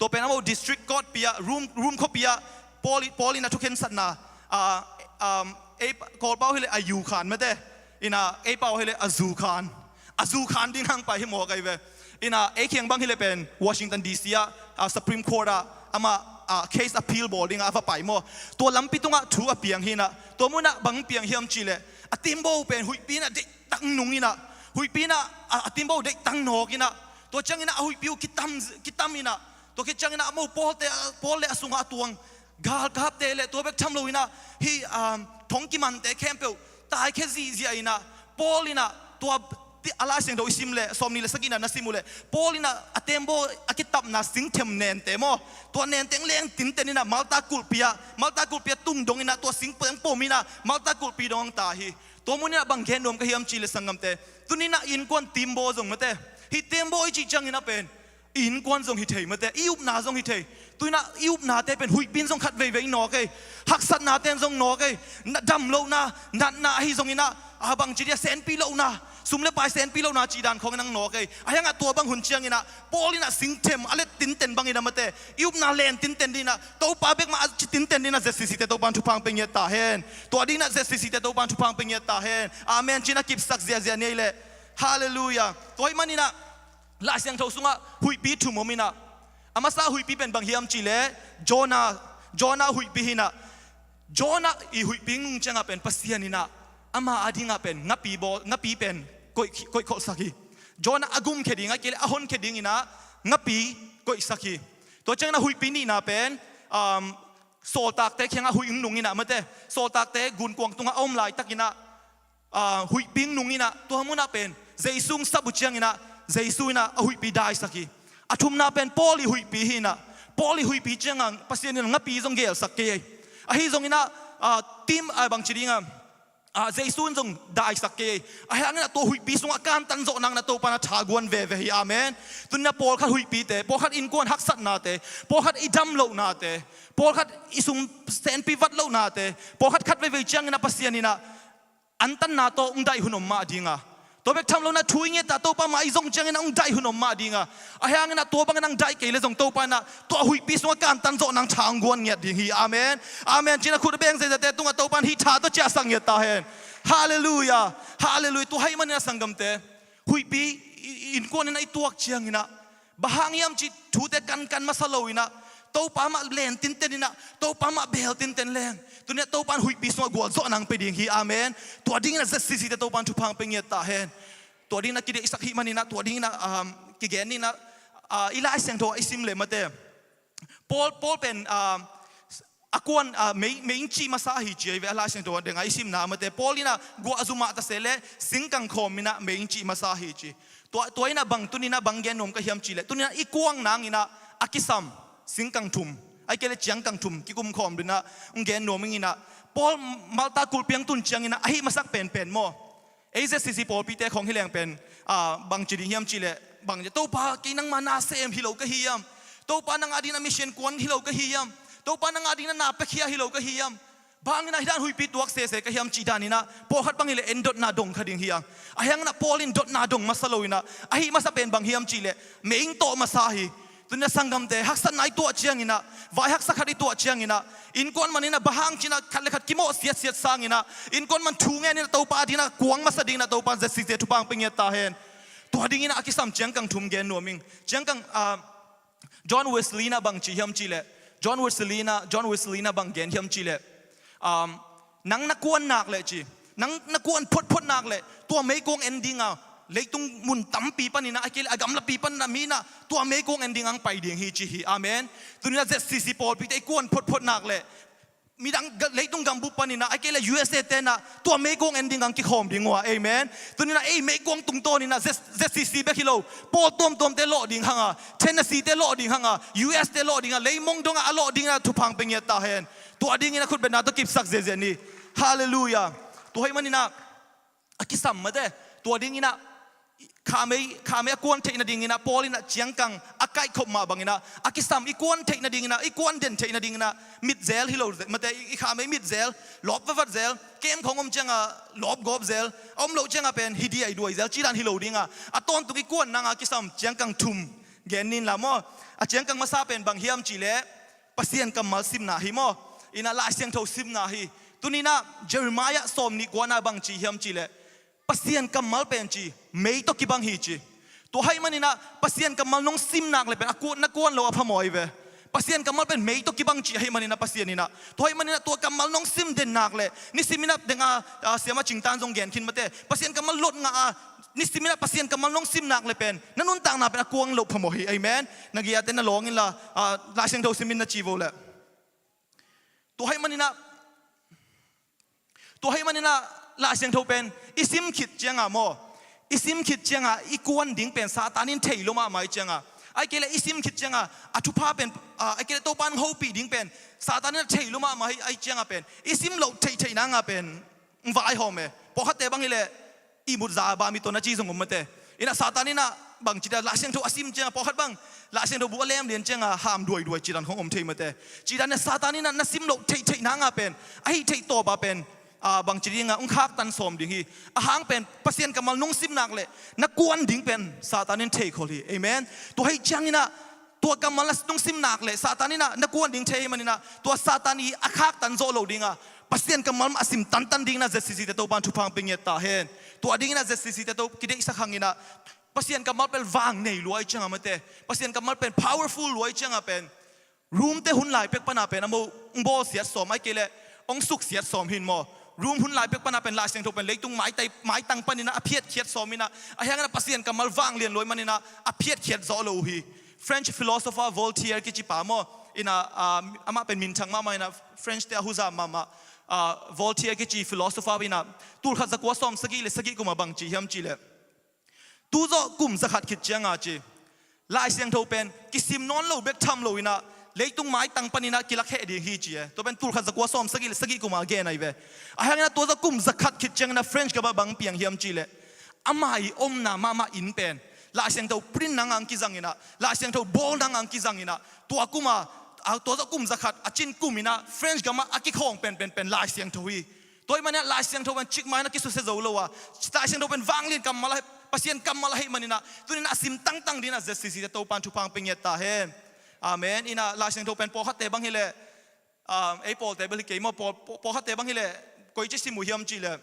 ตัวเป็นอะไร district court ปียรูมเขาปียปอลีนะทุกเห็นสัตว์นะกอลเป้าให้เลยอายุขานไม่ได้อินะเป้าให้เลยอาจูขานดิ้งห่างไปให้หมอไกเวอินะเคียงบางให้เลยเป็นวอชิงตันดีซีSupreme Court อามาcase appeal board ดิ้งอาไปหมอตัวลำปีตรงอ่ะถูกเปียงหินะตัวมุนะบางเปียงเฮียมจีเลยติมโบเป็นหุยปีนะเด็กตั้งนุ่งหินะหุยปีนะติมโบเด็กตั้งนอกหินะตัวจังหินะหุยปิวกิตามหินะตัวคิดจังนะมูโพลเลสุงอาตวงกาลกับเตเลตัวเบกทำลุยนะฮีทงกิมันเตแคมเปิลตายแค่ซีไอนะโพลินะตัวอะไรเสียงโดยซิมเลสอมนี่เลสกินะนัสิมุเลโพลินะอเตมโบอากิตับนะสิงเทมเนนเตโมตัวเนนเต็งเลี้ยงตินเตนี่นะมัลตากุลเปียตุ้งดงนี่นะตัวสิงเปิงโปมินะมัลตากุลปีดงตาฮีตัวมุนี่นะบางแกนนมกะเฮียมจีเลสังกัมเตตัวนี้นะอินกวนติมโบจงมาเตฮีเตมโบอิจิจังนี่นะเป็นอินกวนทรงฮิตเทมาแต่อิวนาทรงฮิตเทตัวน่ะอิวนาแต่เป็นหุยปินทรงขัดเวหนอเกยหักสัตนาเต้นทรงหนอเกยดำโลนานัดนาฮิทรงนี่นะบางจีเดียเซนปีโลนาสุมเลปายเซนปีโลนาจีดานของนังหนอเกยยังตัวบางหุ่นเชียงนี่นะโปลินะสิงเทมอะไรตินเต็นบางนี่นะมาแต่อิวนาเลนตินเต็นดีนะตัวป้าเบกมาตินเต็นดีนะเจสซิเตตัวบันทุพังเป็นเยตาเฮนตัวดีนะเจสซิเตตัวบันทุพังเป็นเยตาเฮนอาเมนจีน่ากิบสักเสียเนี่ยเลยฮาเลลูยาตัวไอ้มันนี่นะลาเสียงเท่าสุงะหุยปีทุ่มมินะอามาซาหุยปีเป็นบางเฮียมจีเลโจนาหุยปีหินะโจนาอีหุยปีงุงจังเป็นปัสเซียนินะอามาอดีงเป็นงับปีเป็นก้อยขอสักโจนาอากุมเคดิงะเกลอาฮอนเคดิงอินะงับปีก้อยสักตัวจังนะหุยปีนี่นะเป็นโซตักเตะเคียงหุยนุงอินะมาเตะโซตักเตะกุนกวงตุงอมลายตักอินะหุยปีนุงอินะตัวมุนะเป็นเจสุงสับบุจังอินะเจสุนะหุยปีได้สักอาทุมนาเป็นโพลีหุยปีหินะโพ ปอลิหุยปีเจียงอ่ะภาษาเนี่ยงับปีจงเกลสักเกยไอ้จงอินะทีมบางชีดิงอ่ะเจสุนจงได้สักเกยไอ้ยังนะตัวหุยปีสงอาการตันโจนังนะตัวปานะชากวนเวฮีอาเมนตุนนะปอลขัดหุยปีเตปอลขัดอินกวนฮักสัตนาเตปอลขัดอิดัมโลนาเตปอลขัดอิสุมเซนปีวัดโลนาเตปอลขัดขัดเวเจียงนะภาษานี่นะอันตันนาโตอุ้งได้หุนอมมาดิงอ่ะตัวเบกทำเรานะช่วยเงี้ยแต่ตัวป้ามาอีจงเจียงนะอุ้งได้หุนอมมาดิงอ่ะไอ้ยังนะตัวบางนังได้เกลเลยจงตัวป้านะตัวหุยปีสงอาการตันโจนังชางวนเงี้ยดิงฮีอาเมนอาเมนจีน่าคุณเบงเซเตตุงตัวป้าฮีชาตัวเจ้าสังเงี้ยตาเห็นฮาเลลูยาฮาเลลูยาตัวให้มันนะสังกัมเตหุยปีอินกวนนะไอตัวเจียงนะบ้างยามจิตถูแต่กันมาสโลยนะตัวป้ามาเลนตินเตนนะตัวป้ามาเบลตินเตนแรงตัวเนี้ยตัวป้าหุยปีสงกวนโจนังไปดิงฮีอาเมนตัวดิ้งนะเซสซิแต่ตัวป้าทุพังไปเงี้ยตาเห็นตัวดิ้งนะกิเลสสักหิมันนี่นะตัวดิ้งนะกิเกนนี่นะอีลาเสียงโทไอซิมเลยมาเตปอลเป็นกวนไม่อินชีมาสาหิจีเวลาเสียงตัวเด้งไอซิมนะมาเตปอลินะกัวอาซุมาตาเซเลสิงกังคอมินะไม่อินชีมาสาหิจีตัวนี้นะบังตัวนี้นะบังเกนนมก็เฮียมจีเลตัวนี้นะอีกวงนางนี่นะอากิซัมสิงกังทุมไอเกลเจียงกังทุมกิกุมคอมด้วยนะองเกนนมนี่นะปอลมาตากุลเปียงตุนเจียงนี่นะไอมาสักเป็นโมเอเจสิสิปอลปีเตของฮิเลงเป็นบางจีดีเฮียมจีเลบางจะตัวป้ากินังมานาเซมฮิโลก็เฮียมตัวป้านังอดีนะมิเชนกวนฮิโลก็เฮียมตัวปานังอาดินะนาเปขี้ฮิโลก็เฮียมบางนะฮิดานหุยปิดวักเสก็เฮียมจีดานี่นะพอขัดบางฮิเลเอ็นดอทนาดงขัดเฮียงไอ้ยังนะพอลินดอทนาดงมาสโลยนะไอ้มาสเป็นบางเฮียมจีเลเมอิงโตมาซาฮีตุนสังกัมเตฮักสันไอตัวเชียงนี่นะวายฮักสักขัดตัวเชียงนี่นะอินกวนมันนี่นะบางจีนะขัดเลยขัดกิโมเสียสางนี่นะอินกวนมันทูงนี่นะตัวปาดินะกวงมาสดิงนะตัวปาเจสิเจทุบางเป็นเงี้ยตาเห็นตัวดิ้งนี่นะอากิสามเจียงกังทุมเกนนัวมิงเจียงกังจอห์นเวสลีย์นะบางจีเฮียมจีเลจอห์นเวสลีย์นะบางเกนเฮียมจีเลนังนักวนนักเลยจีนักวนพดนักเลยตัวไม่กงเอนดิ้งอ่ะเลยตุงมุนตั้มปีปันนี่นะไอ้เกลอากำละปีปันนะมีนะตัวไม่กงเอนดิ้งอังไปดิ่งฮีจีฮีอาเมนตัวนี้นะเจสซีปอลปีไอ้กวนพดนักเลยมีดังเลยตุงกำบุปปันนี่นะไอ้เกลUSA เตนะตัวไม่กงเอนดิ้งอังกิคอมดิ่งว่ะเอเมนตัวนี้นะไอ้ไม่กงตุงโตนี่นะเจสซีเบคิโลปอต้มเตโลดิ่งหังอ่ะเทนเนสซีเตโลดิ่งหังอ่ะ US เตโลดิ่งอ่ะเลยมงดงอ่ะโลดิ่งอ่ะทุพังเป็นเงี้ยตาเห็นตัวดิ่งนี่นะคุณเป็นนาตัวกิบสักเจนี่ฮาเลลูยาตัวให้มันนี่นะอากิสัมมาเด้ตัวดิ่งนี่นะข้าไม่กวนเทนดิ่งนะปอลินะเจียงกังอาไก่ขบมาบางนะอากิสัมอีกวนเทนดิ่งนะอีกวนเด่นเทนดิ่งนะมิดเซลฮิโลมาแต่อีข้าไม่มิดเซลลอบวัดเซลเกมของเจียงอ่ะลอบกอบเซลโลเจียงอ่ะเป็นฮิดีไอด้วยเซลจีดันฮิโลดิ่งอ่ะตอนตุกอีกวนนางอากิสัมเจียงกังทุมเกนนินละโมเจียงกังมาซาเป็นบางเฮียมจีเล่ปัสเซียนกัมมาซิมนาฮิโมอินาลาเซียงเท่าซิมนาฮิตุนีนะเจอร์มายะสอมนิกวานาบางจีเฮียมจีเล่ปัสเซียนกัมมาเป็นจีไม่ตกิบังฮีจีตัวให้มันนี่นะปัสเซียนกัมมาน้องซิมนักเลยเป็นนักวนเราพมอยเวปัสเซียนกัมมาเป็นไม่ตกิบังจีให้มันนี่นะปัสเซียนนี่นะตัวให้มันนี่นะตัวกัมมาน้องซิมเด่นนักเลยนี่ซิมินะเด้งเสียมาจิงตันจงเกนคินมาเต้ปัสเซียนกัมมาลดงานี่สิมินะปัสเซียนกัมมาน้องซิมนักเลยเป็นนั่นนุ่นต่างนาเป็นกวงเราพมอยเอเมนนักกีฬาเต้นน่ะร้องนี่ละลายเสียงเท่าซิมินะจีโวเลยตัวให้มันนี่นะลาเสียงเท่าเป็นอิซิมขิดเจียงอ่ะโมอิซิมขิดเจียงอ่ะอีกวนดิ่งเป็นซาตานินเทยลงมาไม่เจียงอ่ะไอ้เกลอิซิมขิดเจียงอ่ะอทุพาเป็นไอ้เกลตัวปันโฮปีดิ่งเป็นซาตานินเทยลงมาไม่ไอ้เจียงอ่ะเป็นอิซิมเราเทยนางอ่ะเป็นวายหอมเอพอขัดเตะบางทีเลยอีมุดซาบามีตัวนัดจีสงมเตะอินะซาตานินะบางจีดาลาเสียงเท่าอิซิมเจียงพอขัดบางลาเสียงเท่าบัวเล่มเลียนเจียงอ่ะห้ามด้วยจีดันของเทยมเตะจีดันเนี่ยซาตานินะนัดซิมเราเทยนางอ่ะเป็นไอ้เทยตัวบาเป็นบางจีดิงอุ้งคักตันสมดิ่งฮีหางเป็นปัสเซียนกำมัลนุ่งซิมนักเลยนักกวนดิ่งเป็นซาตานินเทคอลีเอเมนตัวให้จังนี่นะตัวกำมัลนุ่งซิมนักเลยซาตานินะนักกวนดิ่งเทมันนี่นะตัวซาตานีคักตันโซโลดิ่งปัสเซียนกำมัลอาซิมตันดิ่งนะเจสซิเตโตบันทุพังเป็นเงตาเห็นตัวดิ่งนะเจสซิเตโตคิดได้สักครั้งนี่นะปัสเซียนกำมัลเป็นวางในรวยจังอ่ะมันเตปัสเซียนกำมัลเป็น powerful รวยจังอ่ะเป็นรูมเตหุ่นไหลเป็กปนาเป็นอุโบเสียสมไอเกลองสุกเสียสมหินโมรูมหุ่นลายเป็กปนาเป็นลายเสียงถูกเป็นเล็กตุงไม้ตังปนินะอภิเษกเขียดสอมินะไอ้ยังนั้นปัสเซียนกับมัลว่างเรียนลอยมันนี่นะอภิเษกเขียดโซโลฮี French philosopher Voltaire กิจิปามออินะอามาเป็นมินทังมาไม่นะ French เตะฮุซามาVoltaire กิจิ philosopher อินะตูขัดสักว่าซ้อมสกีเลยสกีกุมาบังจีเฮียมจีเลยตูโจกุมสักขัดคิดเจียงอาจีลายเสียงถูกเป็นกิซิมนอนโลเบกทำโลอินะ lấy tung máy tăng panina kilak he đi hi chia tôi bên tur khát zakwa som sagi kuma again ai về ahang na tôi za kum zakat khit chang na French ka ba bang piang hiam chi le amai om na mama in pen la siang tau print nang ang ki zangina la siang tau bol nang ang ki zangina tua kuma tôi za kum zakat achin kumina French ka ma aki khong pen la siang tau hi tôi mana la siang tau ban chik mai na kisu se zo lo wa sta siang tau ben wang lin kam mala pasien kam mala hi manina tunina sim tang dina zesi tau pan tu pang pengeta he Amen. Ina la siang tau pen po hat te bang hile ai Paul te beli ke mo po hat te bang hile koi chi simu hiam chi le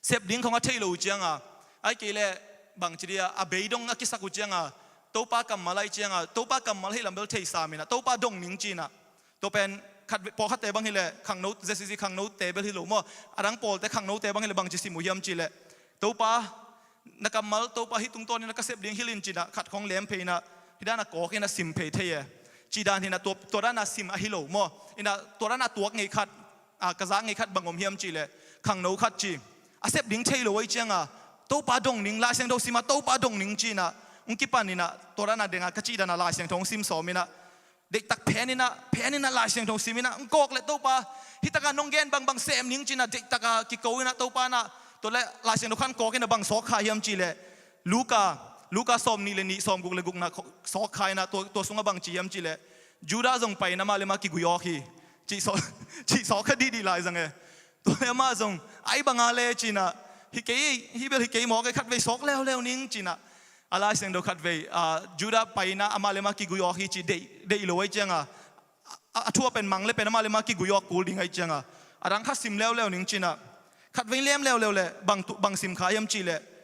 sep ding khong a thei lo chiang a ai ke le bang chi dia a bei dong a ki saku chiang a to pa kam malai chiang a to pa kam mal hi lam bel thei sa mina to pa dong ning chi na to pen khat po hat te bang hile khang no jesi khang no te bel hi lo mo arang Paul te khang no te bang hile bang chi simu hiam chi le to pa nakam mal to pa hi tung ton ni na ka sep ding hilin chi na khat khong lem pe na hidana ko ke na sim pe the chi dan hina to da na sim a hilo mo ina to da na tuak ngei khat ka za ngei khat bangom hiam chi le khang no khat chi a sep ding thei lo wai chiang a to pa dong ning la siang do sima to pa dong ning chi na ungki pan ina to da na denga ka chi da na la siang thong sim so mina dek tak phenina la siang thong simina ngkok le to pa hitaka nonggen bang sem ning chi na dek taka ki ko ina to pa na to le la siang do khan ko ke na bang so kha hiam chi le Luka som ni le ni som guk le guk na so khai na to sunga bang chi yam chi le Juda zong pai na ma le ma ki guyo hi chi so kha di lai zang e to le ma zong ai bang a le chi na hi bel hi ke mo ke khat ve sok leo ning chi na ala seng do khat ve Juda pai na ama le ma ki guyo hi chi de lo wai chang a thua pen mang le pen ma le ma ki guyo kul ding ai chang a arang kha sim leo ning chi na khat ve lem leo le bang sim kha yam chi le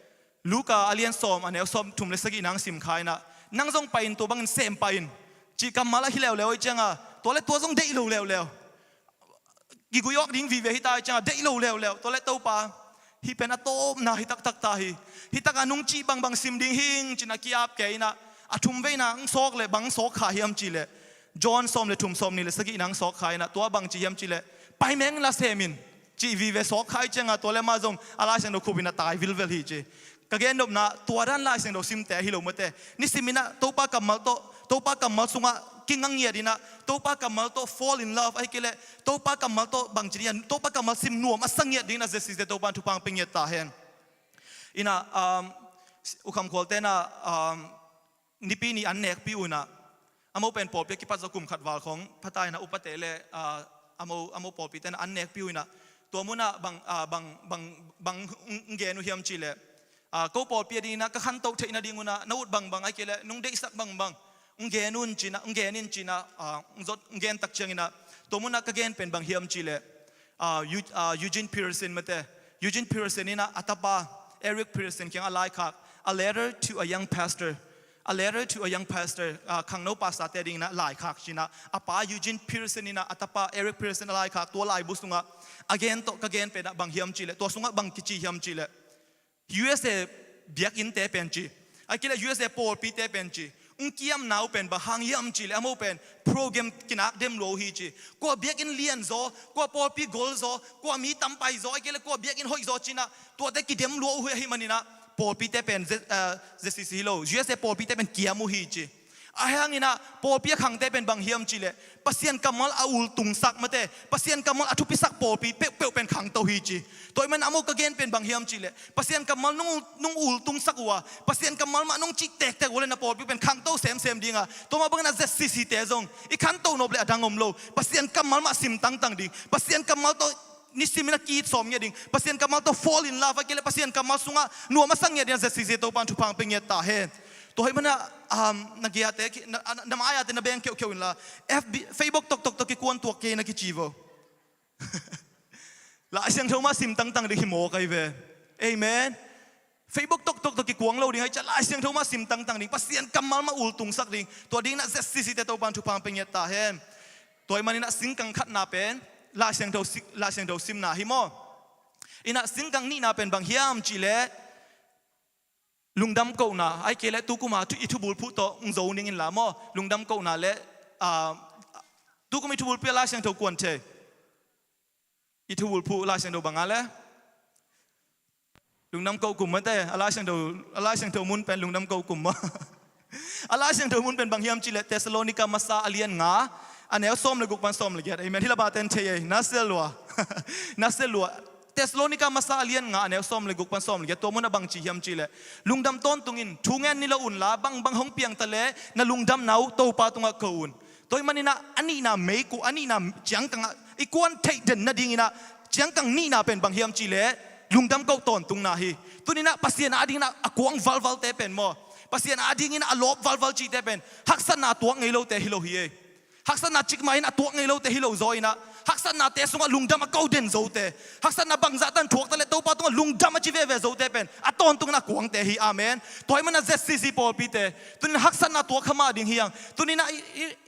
Luka alien som anel som thum le sagi nang sim khai na nang zong pain to bang sem pain chi kam mala hi leo i changa to le to zong dei lo leo gi guyok ding vi ve hi ta changa dei lo leo to le to pa hi pen a tom na hi tak ta hi tak anung chi bang sim ding hing china kiap ke na a thum ve na ang sok le bang sok kha hiam chi le John som le thum som ni le sagi nang sok khai na to bang chi hiam chi le pai meng la semin chi vi ve sok khai changa to le ma zong ala sen do khubina tai vil vel hi chi kagyan dom na tuaran la sing do sim te hilo mate ni simina topa kamal sunga kingang ye dina topa kamal to fall in love ai kele topa kamal to bangjian topa kamal sim nuam asang ye dina zesi te topa tupang pingye ta hen ina ukam kolte na nipi ni annek pi una amo pen pol pe ki pat zakum khatwal khong phatai na upatele amo pol pi ten annek pi una to muna bang ngenu hiam chile ko pol pia dina ka khan to theina dinguna naut bang ai kele nung de sak bang ungenun china ungenin china unzot ungen tak changina tomuna ka gen pen bang hiam chile Eugene Peterson mate Eugene Peterson ina atapa Eric Peterson kyang alai kha a letter to a young pastor khangno pasta te ding na lai khak china apa Eugene Peterson ina atapa Eric Peterson alai khak to lai busunga again to ka gen pe na bang hiam chile to sunga bang kichi hiam chile USA biak in te penchi akila USA Paul pi te penchi kiam now pen ba hang yam chi le amo pen program kinak dem lo hi chi ko biak in lian zo ko Paul pi gol zo ko mi tam pai zo akila ko biak in hoi zo china to te ki dem lo hu hi manina Paul pi te pen zesi lo USA Paul pi te pen kiamu hi chi ahang ina Paul pi khang te pen bang hiam chi le pasien kamal aul tung sak mate pasien kamal athu pi sak Paul pi pe pen khang to hi chi toy man amo ka gen pen bang hiam chi le pasien kamal nung ul tung sak wa pasien kamal ma nung chi tek wala na Paul pi pen khang to sem dinga to ma bang na zesi te zong I khan to no ble adangom lo pasien kamal ma sim tang ding pasien kamal to ni simina ki som ye ding pasien kamal to fall in love akile pasien kamal sunga nu ma sang ye dia zesi to pan thu pang peng ye ta he to hoi mana nagia te na maya te na beng kyo in la FB Facebook tok ki kuan tuak ke na ki chivo la siang thoma sim tang de himo kai ve amen Facebook tok ki kuang lo ding hai cha la siang thoma sim tang ding pasien kamal ma ul tung sak ding to ding na zesi te to pan thu pang peng ye ta he toy manina sing kang khat na pen la siang do sim na himo ina sing kang ni na pen bang hiam chile lungdam ko na ai kele tu kuma tu itubul pu to ngzo ning in la mo lungdam ko na le tu kuma itubul pe la siang to kwan the itubul pu la siang do bangale lungdam ko kum mate ala siang to mun pen lungdam ko kum อะไรเสียงเธอมุนเป็นบางยามจิเลเทสโลนิกามาซาอเลียนงาอันนี้ส้มเลยกุกมันส้มเลยเกียรติเมนที่เราบาเตนเทียนัสเซลัวนัสเซลัวเทสโลนิกามาซาอเลียนงาอันนี้ส้มเลยกุกมันส้มเลยเกียรติตัวมันบางจียามจิเลลุงดำต้นตุงินทุ่งเงินนี่ละอุ่นละบางห้องเปียงทะเลน่ะลุงดำหนาวโตปาตุงะเกอุ่นตัวมันนี่นะอันนี้นะเมกูอันนี้นะจังกังอีกวนเทเดนนะดิ่งนะจังกังนี่นะเป็นบางยามจิเลลุงดำเกาต้นตุงนาฮีตัวนี้นะปัสเซียนอาดิ่งนะกวางวัลเตเป็นมอปัสยานาดิ่งอินอลบวัลจีเตเป็นฮักษณะตัวไงโลเตฮิโลฮีฮักษณะจิกมาอินตัวไงโลเตฮิโลโซอินะฮักษณะเตสุงลุงดำมาเกาเด่นโซเตฮักษณะบังจัตันถูกตะเลตัวปาตุงลุงดำมาจีเวโซเตเป็นอัตอนตุงนักกวางเตฮีอาเมนตัวมันน่ะเจสซีปอลปีเตตัวนี้ฮักษณะตัวขมาดิ่งฮียังตัวนี้นะ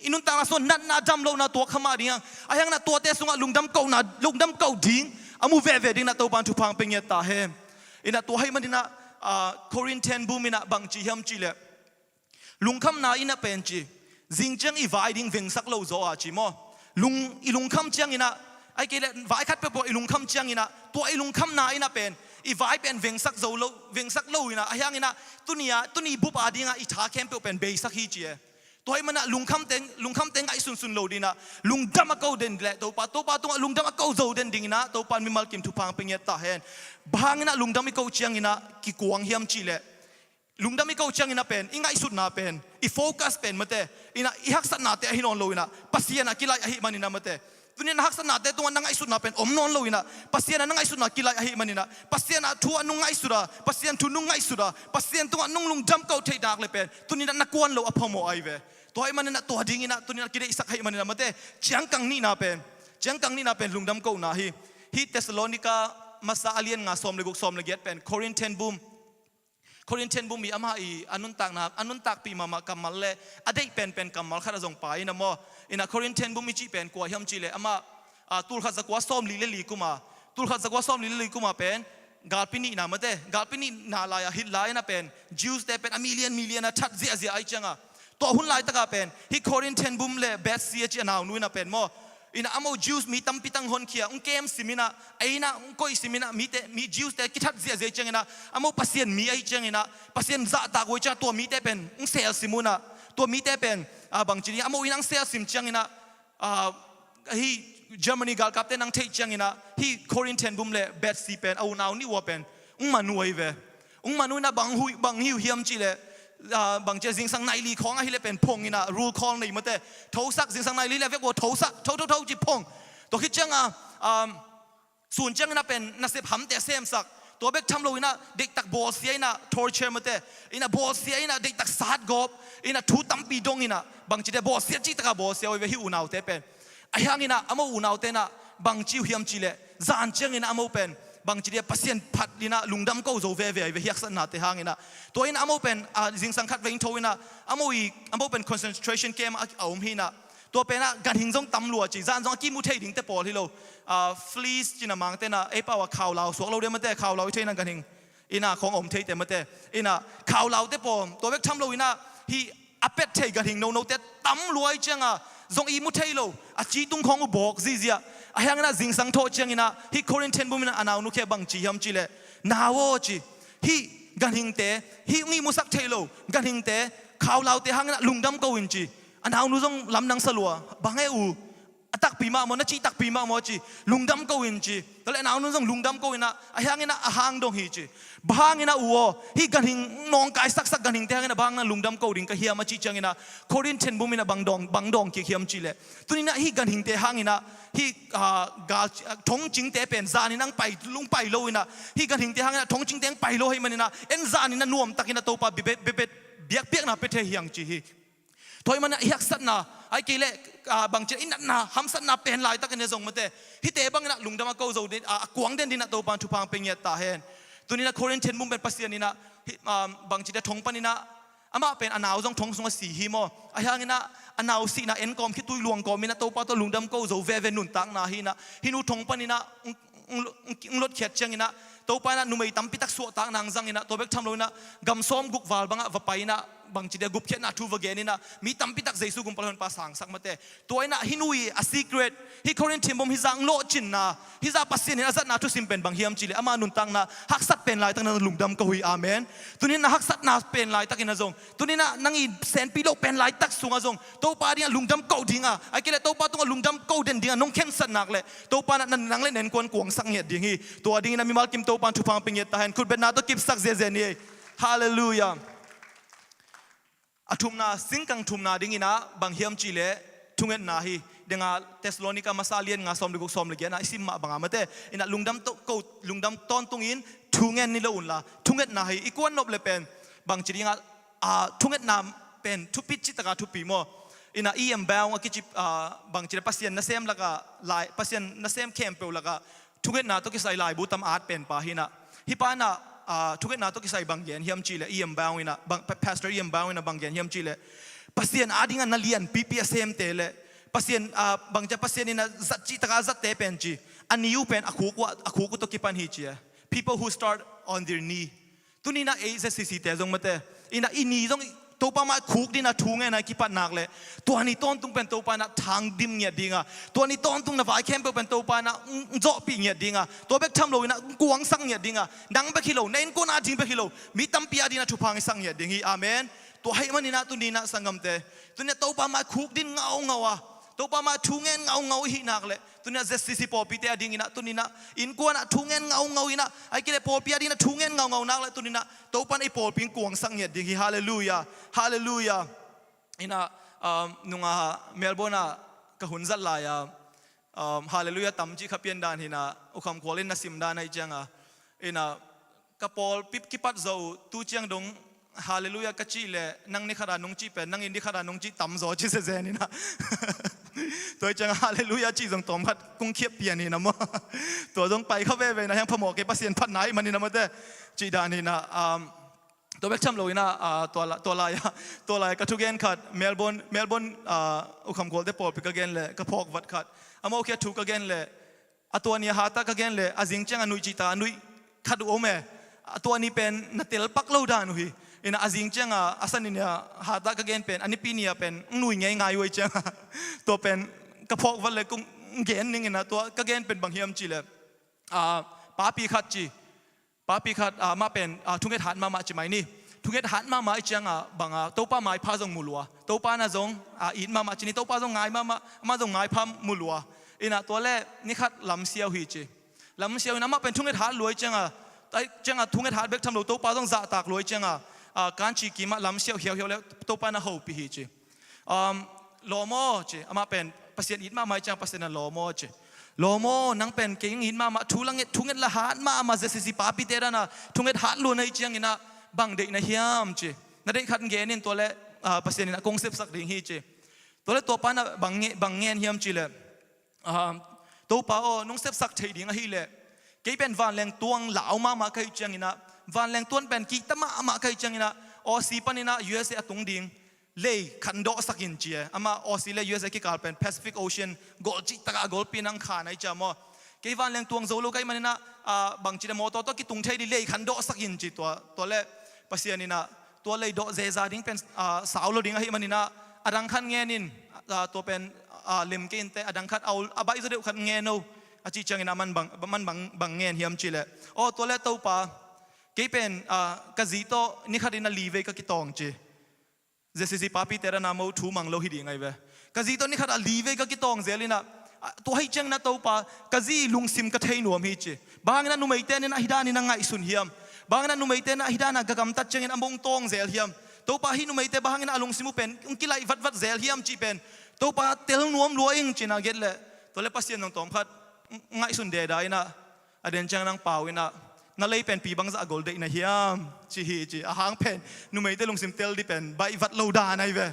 อินุนตางส่วนนัดนาดำโลนะตัวขมาดิ่งยังไอ้ยังนะตัวเตสุงลุงดำเกานะลุงดำเกาดิ่งอามูเวดิ่งนะตัวปันทุพังเป็นเงตาเฮมอินะตัวให้มันดินะโครินเทนบูมินะบังจีฮัมจีเลลุงคำนาอินะเป็นจีจิงจังอีวายดิ้งเวงสักโลโซอาจีโมลุงคำจังอินะไอ้เกลวายคัดไปบอกลุงคำจังอินะตัวลุงคำนาอินะเป็นอีวายเป็นเวงสักโซโลเวงสักโลอินะไอ้ยังอินะตัวนี้บุปผาดิ้งอีท้าเข้มเป็นเบสักฮีจีตัวไอ้มันนะลุงคำเต็งไอ้สุนโลดีนะลุงดำมาเกาเด่นแหละตัวปาตัวลุงดำมาเกาโซเด่นดิ้งนะตัวปานมีมัลกิมทุพังเป็นเงตาเฮนบางอินะลุงดำมีเกาจังอินะกิกวางเฮียมจีเลลุงดำมีเกาจังอินะเป็นอิงไงสุดนาเป็นอีโฟกัสเป็นมาเตอินะอีฮักษณะเตะหินอนโลอินะปัสยานะกิไลอหิมันอินะมาเตตัวนี้นะฮักษณะเตะตัวนั่งไงสุดนาเป็นอมนอนโลอินะปัสยานะนั่งไงสุดนากิไลอหิมันอินะปัสยานะทัวนุ่งไงสุดาปัสยานะทุนุ่งไงสุดาปัสยานะตัวนุ่งลุงดำเกาเทดากเลยเป็นตัวนี้นะนักวนโลอพอมไอเวตัวไอ้มันนะตัวดิ้งอินะตัวนี้นะกิได้สักให้มันอินะมาเตจังกังนี่นาเป็นลุงดำเกาหนาฮีเทสโลนิกามาซาอเลียนงาสอมเลยกุกสอมเลยเก็ตเป็นโครินเทนบูมมีอามาอีอันนุนตักปีมากัมมัลเลอดีเป็นกัมมัลข้าราชงไปนะโมอินะโครินเทนบุมีจีเป็นกัวเฮียมจีเลอามาตูลข้าจะกัวซ้อมลีกุมาตูลข้าจะกัวซ้อมลีกุมาเป็นกาลปินีนะมาเตกาลปินีนาลายฮิตลายนะเป็นจิวส์เตเป็นมิเลียนนะชัดเสียไอจังอ่ะตัวหุ่นลายตะกาเป็นฮิโครินเทนบุมเลเบสเซียจีนาวนุ้ยนะเป็นโมอินะอโมจิวส์มีตั้มปิตังฮอนเคียเกมสิมินะไอ้นะก้อยสิมินะมีจิวส์แต่กิทัดเสียจังนะอโมปัสเซียนมีไอจังนะปัสเซียนจะตากไว้จ้าตัวมีแต่เป็นเซลสิมุนะตัวมีแต่เป็นบางทีนี่อโมอินังเซลสิมจังนะฮีเยอรมนีกาลกับเตนังเทจังนะฮีโครินเทนบุมเลเบสซีเป็นเอานาวนี่ว่าเป็นมานุยเวมานุยนะบางฮิวเฮียมจีเลบางเจสิงสังไนลีของไอ้เล่เป็นพงอินะรูลคอลนี่มาเตะทศักสิงสังไนลีเล่เรียกว่าทศักจิพงตัวคิดจังส่วนจังนะเป็นนักเสพหำแต่เสมสักตัวเบกทำโลอินะเด็กตักบอลเสียอินะทอร์เชอร์มาเตะอินะบอลเสียอินะเด็กตักสาดกบอินะทูตัมปีดงอินะบางจีเดบอลเสียจีตักบอลเสียไว้หิวหนาวเตะเป็นไอ้ยังอินะอโมอุนาวเตนะบางจีเฮียมจีเล่จานจังอินะอโมเป็นบางทีเดียปัสเซียนพัดดินะลุงดำก็โจเวเฮียกษณะเตหางอินะตัวอินะอโมเป็นจิงสังคัดเวงโทอินะอโมเป็น concentration game เอาหินะตัวเป็นนะการหิงจงตำรวจจีจานจงกิมุเทดิงเตปอลที่เราfleece จีน่ะมังเตนะเป่าว่าข่าวเราสวกเราเดียมาเตข่าวเราที่นั่นกันหิงอินะของอมเทเตมาเตอินะข่าวเราเตปอลตัวเวกทำเราอินะฮีอเป็ดเทกันหิงโนเตตำรวจจังอ่ะจงอีมุเทเราจีตุงของอุบอกซีเซียไอ้ยังน่ะจิงสังโทจังอินะฮีโครินเทนบุมินะอนาวนุเคบังจีฮัมจีเลนาวจีฮีกันหิงเตฮีงี้มุสักเทโลกันหิงเตข่าวเราเตหังน่ะลุงดำก็วินจีอนาวนุจงลำนังสลัวบางไอ้อูตักปีมาโมนะจีตักปีมาโมจีลุงดำก็วินจีแต่แล้วนาวนุจงลุงดำก็วินนะไอ้ยังน่ะหางดงฮีจีบางอินะอูฮีกันหิงนองกายสักกันหิงเตหังน่ะบางน่ะลุงดำก็วินก็เฮียมาจีจังอินะโครินเทนบุมินะบางดองเกี่ยวเฮียมจีเลตัวนี้นะฮีกันหิงเตหังอินะฮีกาทงจิงเตเป็นซานี่นั่งไปลุงไปโลอินะฮีกันหิงเตหังนะทงจิงเตงไปโลให้มันนะเอ็นซานี่นะนวมตักินะโตปาเบียกนะไปเทเฮียงจีฮีถอยมันนะยักษ์นะไอ้กิเลบางเจอินนะฮัมสันนะเป็นลายตักันเนี่ยส่งมาเตฮิเตบังนะลุงดามาโกโซดิกวางเดนดินะโตปานทุพังเป็นเงียตาเฮนตัวนี้นะโครินเทนมุมเป็นปัสเซียนี่นะบางจีเดทงปานี่นะอามาเป็นอนาวจงทงสงสีฮิโมไอ้ยังนี่นะอนาวสีนะเอ็นกอมคิดตุยลวงกอมมินะโตปาตัวลุงดำโกโซเวนุนตังนะฮินะฮินูทงปานี่นะลดเขียดจังนะตัวไปนะนุ่มไอตั้มพิทักษ์สวดต่างนางจังนะตัวเบกทำเลยนะกำซ้อมกุกวาลบังอะวไปนะ บางจีเดียกุบเขียนนาทูวเกนี่นะมีตั้มปิตักเจสุกุมพลันภาษาสักมาเตตัวไอ้น่ะฮินุยa secret ฮิคอรินทิมบมฮิจังโลจินนะฮิจาปัสเซียนอาซัดนาทุสิมเป็นบางเฮียมจีเลอามานุนตังนะฮักสัตเป็นลายตั้งนั้นลุงดำกหุยอาเมนตัวนี้นะฮักสัตนาเป็นลายตักอินะจงตัวนี้นะนั่งอีเซนปีโลเป็นลายตักสุงอาจงตัวปาเนี่ยลุงดำเก่าดิ้งอ่ะไอ้เกลตัวปาตัวลุงดำเก่าเด่นดิ้งอ่ะน้องแข็งสันนักเลยตัวปานั่นนั่งเล่นเน้นกวนกวงสังเหตุดิ้งฮีตัวดิ้งนะมีมาลกิมตัวปานทุพังเป็นเหตุตาเห็นคุณเป็นนาตัวกิบสักเจนี่ฮาเลลูยาอาทุมนาสิงกังทุมนาดิ้งนะบางเฮียมจีเลทุงเงินนาฮีเดงาเทสโลนิกามาซาเลียนงาสอมลิกุสอมลิเกนะอิสิมาบางอามาเตอินะลุงดำโตกูลุงดำตอนตุงอินทุงเงินนี่ละอุ่นละทุงเงินนาฮีอีกวนนบเลเป็นบางจีดิ้งทุงเงินนาเป็นทุปิจิตกาทุปีโมอินะอีเอ็มแบงกิจิบางจีปัสเซียนนัเซมละกาลายปัสเซียนนัเซมเข้มเปลละกาทุงเงินนาตัวกิไซลายบูตัมอาร์ตเป็นปาฮินะฮิปานะทุกคนน่าต้องกิจบางอย่างเฮียมจีเลอีเอ็มบาวอินะบางพาสเตอร์อีเอ็มบาวอินะบางอย่างเฮียมจีเลปัสเซียนอาดิ้งนันเลียนปีพีเอสเอ็มเตเลปัสเซียนบางจะปัสเซียนอินะจัดจีตะกาจัดเตเป็นจีอันนี้ยูเป็นอาคูกุตกิปันฮิจี people who start on their knee ตัวนี้นะเอเซซิซิเตจงมาเตอินะอินีจงตัวป้ามาคุกดินะทุ่งไงนะกิปันนักเลยตัวนี้ต้นตุงเป็นตัวป้านะทางดิมเงียดิ้งอ่ะตัวนี้ต้นตุงนะฝ่ายเข้มเป็นตัวป้านะจ่อปีเงียดิ้งอ่ะตัวเบกทำโลนะกวางสังเงียดิ้งอ่ะดังเบกิโลเน้นก็น่าจริงเบกิโลมีตั้มปีอาดินะทุพังสังเงียดิ้งฮีอาเมนตัวให้มันนี่นะตัวนี้นะสังกัมเตตัวนี้ตัวป้ามาคุกดินเงาอ่ะตัวป้ามาทุ่งเงินเงาหินักเลยตัวนี้เจสซิปอปีเตอดิ้งนะตัวนี้นะอินกวนนะทุ่งเงินเงาอินะไอ้กิเลปอปีอดิ้งนะทุ่งเงินเงานักเลยตัวนี้นะตัวป้าไอ้ปอปิงกวางสังเงียดิ้งฮีฮาเลลูยาฮาเลลูยาอินะนุ่งเมลโบร์นกะหุ่นจัดลายฮาเลลูยาตั้มจีขับเพียนดานหินะอุคำควอลินนัสิมดานไอเจียงอินะกะปอลปิบกิปัดโจตูเจียงดงฮาเลลูยากะจีเลนังนิขารานงจีเป็นนังอินดิขารานงจีตั้มโจจีเซเซนี่นะตัวเจียงฮาเลลูยาจีจงตอมพัดกุ้งเขียบเปียนี่นะมั้งตัวจงไปเข้าเว่นะยังพมอกเก็บปัสเซียนพัดไหนมันนี่นะมั้งเต้จีดานี่นะตัวเบกชัมโลยนะตัวลายกระทุกเกนขัดเมลเบร์นอุคำกอลเดปอลปิกเกนเลยกระพอกวัดขัดอโมเคียทุกเกนเลยตัวนี้หาตากเกนเลยอาจิงเจงอนุจิตาอนุขัดโอเมตัวนี้เป็นนัดเตลปักโลดานุฮีอินะอาจิงเจงอาสันนี่หาตากเกนเป็นอันนี้ปีนี้เป็นหนุ่ยง่ายๆไว้เจงตัวเป็นกระพอกวัดเลยกุ้งเกนนึงนะตัวกเกนเป็นบางเฮียมจีเลยป้าปีขัดจีป้าปีขัดมาเป็นทุ่งเกตหันมาจีไหมนี่ทุ่งเกตหันมาไอจังบางตัวป้าไม้พาจงมูลัวตัวป้าน่ะจงอินมาจีนี่ตัวป้าจงไงมาจงไงพามูลัวอินะตัวแรกนี่ขัดลำเสียวฮีจีลำเสียวนะมาเป็นทุ่งเกตหันรวยจังทุ่งเกตหันเบกทำโลตัวป้าจงจ่าตากรวยจังการชีกิมาลำเสียวเหี่ยวแล้วตัวป้าน่ะหูปีฮีจีโลโมจีมาเป็นภาษาอินมาไม่จังภาษาโลโมจีโลโมนังเป็นเก่งอินมาทุลังทุ่งเงินละหานมาเจสิปาปิเตระนะทุ่งเงินหานล้วนในเจียงอินะบังเด็กนะเฮียมจีนั่นได้ขัดเงินตัวเล่ภาษาอินะคงเซฟสักดิ่งฮีจีตัวเล่ตัวป้านะบังเงินเฮียมจีเล่ตัวป้าโอ้นุ่งเซฟสักเทียงฮีเล่เกี่ยเป็นวันแรงตวงเหลามาใครเจียงอินะวันแรงตวนเป็นกีตมาใครเจียงอินะออซีปันอินะ USA ตุงดิ่งเลยขันโดสักอินเจียอามาออสเตรเลีย USA กี่การเป็น Pacific Ocean กอลจิตกากอลปีนังขาในจามอกี่วันแรงตวงโซโลไกมันนะบางจีนมอตัวกี่ตุงเทดีเลยขันโดสักอินจีตัวเล่ภาษานี่นะตัวเลยโดเซซาดิ้งเป็นสาวโลดิ้งให้มันนี่นะอดังขันเงินินตัวเป็นลิมกินแต่อดังขันเอาใบจะเดียวขันเงินเอาอาจีจังอินะมันบังเงินเฮียมจีเล่โอ้ตัวเล่ตัวป้ากี่เป็นกะจีโตนี่ขัดอินะลีเวก็กี่ตองจีเจสซี่ป้าปีเตระนามเอาทูมังโลหิดีไงเว้กะจีตัวนี้ขัดลีเวก็กี่ตองเซลินะตัวให้จังนะตัวป้ากะจีลุงซิมกะเทยนวมฮิจิบางนั้นนุ่มไอเตนนะฮิดานี่นะไงสุนเฮียมบางนั้นนุ่มไอเตนนะฮิดานะกะกำตัดจังอินะมงตองเซลเฮียมตัวป้าฮินุ่มไอเตบางนั้นลุงซิมุเป็นกิไลวัดเซลเฮียมจีเป็นตัวป้าเตลนวมรวยอิงจีนะเกตเลยตัวเล็บปัสเซียนตองพัดไงสุนเดได้นะอเดนจังนังเปล่าอินะนั่นเลยเป็นปีบังซะกอลเดย์นะเฮียมจีอาหางเป็นนุ่มไอเตลุงซิมเตลดิเป็นใบวัดโลดาในเว้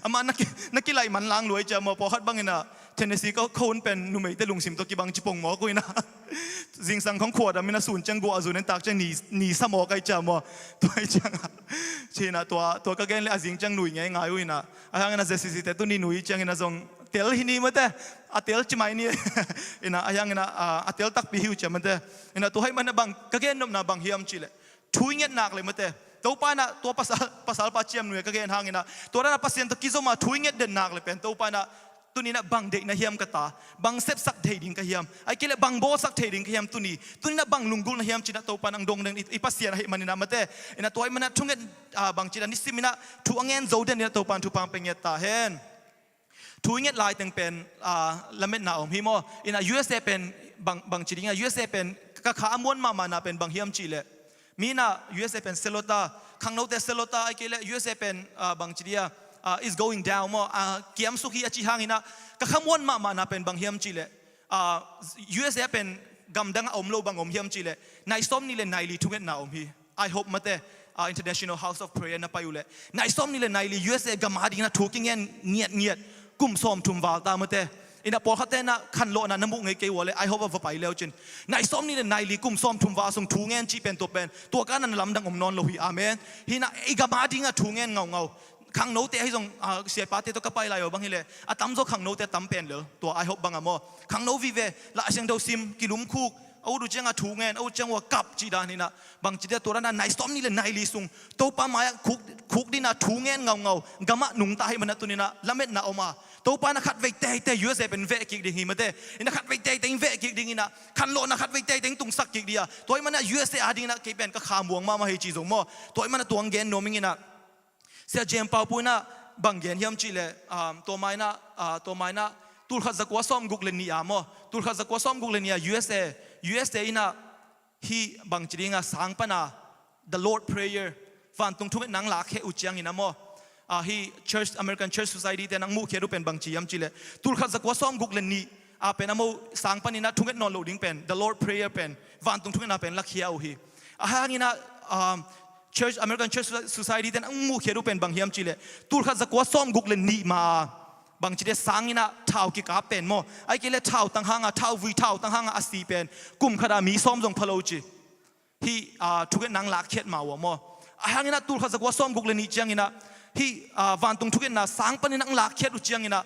อามานักกีฬามันล้างรวยจะมาพอฮัดบังอินะเทนเนสซีก็คนเป็นนุ่มไอเตลุงซิมตัวกีบังจิปงหมอกุยนะสิ่งสังของขวดมินาสูนจังกัวสูนนั้นตากจังหนีสมอไกจะมาตัวไอจังชีนะตัวก็แกนเลยสิ่งจังหนุ่ยง่ายๆวินะอาหางนั้นเจสิสิแต่ตัวนี้หนุ่ยจังอินะจงเตลหินีมาแต่เตลจิไม่นี่อินะอาหางนั้นเตลตักพิหิวจะมาแต่อินะตัวให้มันบังก็แกนนมนะบังเฮียมจีเลยช่วยเงี้ยหนักเลยมาแต่ ตัวป้านะตัวภาษาปาเจียมหน่วยก็เกินทางนะตัวนั้นภาษาตะกี้จะมาทุ่งเงินเดินนักเลยเป็นตัวป้านะตัวนี้นะบางเด็กนะเฮียมกตาบางเซฟสักเทดิงก็เฮียมไอ้เกลบางโบสักเทดิงก็เฮียมตัวนี้นะบางลุงกุลนะเฮียมจีน่ะตัวป้านังดงเดินอีภาษานะเฮียมันนะมาเต้นะตัวไอ้มันนะทุ่งเงินบางจีน่ะนิสิมินะทุ่งเงินโจเดนเนี่ยตัวป้าทุพังเป็นเงตาเห็นทุ่งเงินลายตั้งเป็นละเม็ดหนาอมฮิโมนะ USA เป็นบางจีน่ะ USA เป็นก็ข้ามวนมานะเป็นบางเฮียมจีเลยมีนะ USA เป็นเซโลตาข้างโน้ตแต่เซโลตาไอ้เกล USA เป็นบางจีน่ะis going down มั้งเกี่ยมสุขีอาชีพหางนะก็ขมวนมานะเป็นบางเฮียมจีเลยUSA เป็นกำดังอมโลบางอมเฮียมจีเลยนายส้มนี่เลยนายลีทุกเงินนาอมฮี I hope มาเต้ International House of Prayer นะไปอยู่เลยนายส้มนี่เลยนายลี USA กำมาดีนะทุกเงินเงียดกุมส้มทุ่มวาลตามาเต้อินะพอเขาเต้นะขันโลนะน้ำมุกไงเกยวเลย I hope ว่าไปแล้วจินนายส้มนี่เลยนายลีกุมส้มทุ่มวาส่งทุกเงินจีเป็นตัวกันนั้นลำดังอมนอนโลหิอาเมนฮินะไอ้กำมาดีนะทุกเงินเงาขังโน้ตเตะให้ส่งเสียปาเตะตัวก็ไปไล่บางทีเลยตั้มโซขังโน้ตเตะตั้มเป็นเลยตัวไอฮอบบางอ่ะมั้งขังโน้ตวิเวละเสียงดาวซิมกิลุมคูกเอาดูจังอ่ะถูกเงินเอาจังว่ากับจีดานี่นะบางจีเดียตัวนั้นนายสตอมนี่เลยนายลีซุงตัวป้าไม้คุกดีนะถูกเงินเงากะมะหนุ่งตาให้มันนะตัวนี้นะละเม็ดนะออกมาตัวป้านะขัดเวกเตะยูเอสเอเป็นเวกกิกดิ่งหิมะเตะนะขัดเวกเตะเวกกิกดิ่งนะขันโลนะขัดเวกเตะตุงสักกิกเดียตัวมันนะยูเอสเออาดิ่งนะเก็บเป็นก็ขามวงมาให้จีซุงมั้งตัวมันนะตัวเงินโนมิงินะเสียเจมเปาปุยนะบางเย็นเฮียมจีเลยตัวไม้นะตุลขัดสกัวซ้อมกุกเลนีอาโมตุลขัดสกัวซ้อมกุกเลนีอา USA นะฮีบางจีริงาสังปนา the Lord prayer ฟันตรงทุกนังหลักเฮอุจยังอินะโมฮี Church American Church Society แต่นังมุขเฮรุเป็นบางจียมจีเลยตุลขัดสกัวซ้อมกุกเลนีเป็นนะโมสังปนินะทุกนอนโหลดิ้งเป็น the Lord prayer เป็นฟันตรงทุกนังเป็นลักเฮียอุฮีฮานี่นะChurch American Church Society แต่นั่งมูเขียนรูปเป็นบางเฮียมจีเลยตูร์ขัดสกัวซ้อมกุกเลนนี่มาบางจีเลยสังอินะเท้ากิกาเป็นโมไอ้เกลเท้าตั้งหางเท้าวีเท้าตั้งหางอาศีเป็นกุมขดามีซ้อมจงพะโลจีที่ทุกนังหลักเขียนมาวะโมไอ้หางอินะตูร์ขัดสกัวซ้อมกุกเลนนี่จังอินะที่วันตรงทุกนังสังปนินังหลักเขียนอุจังอินะ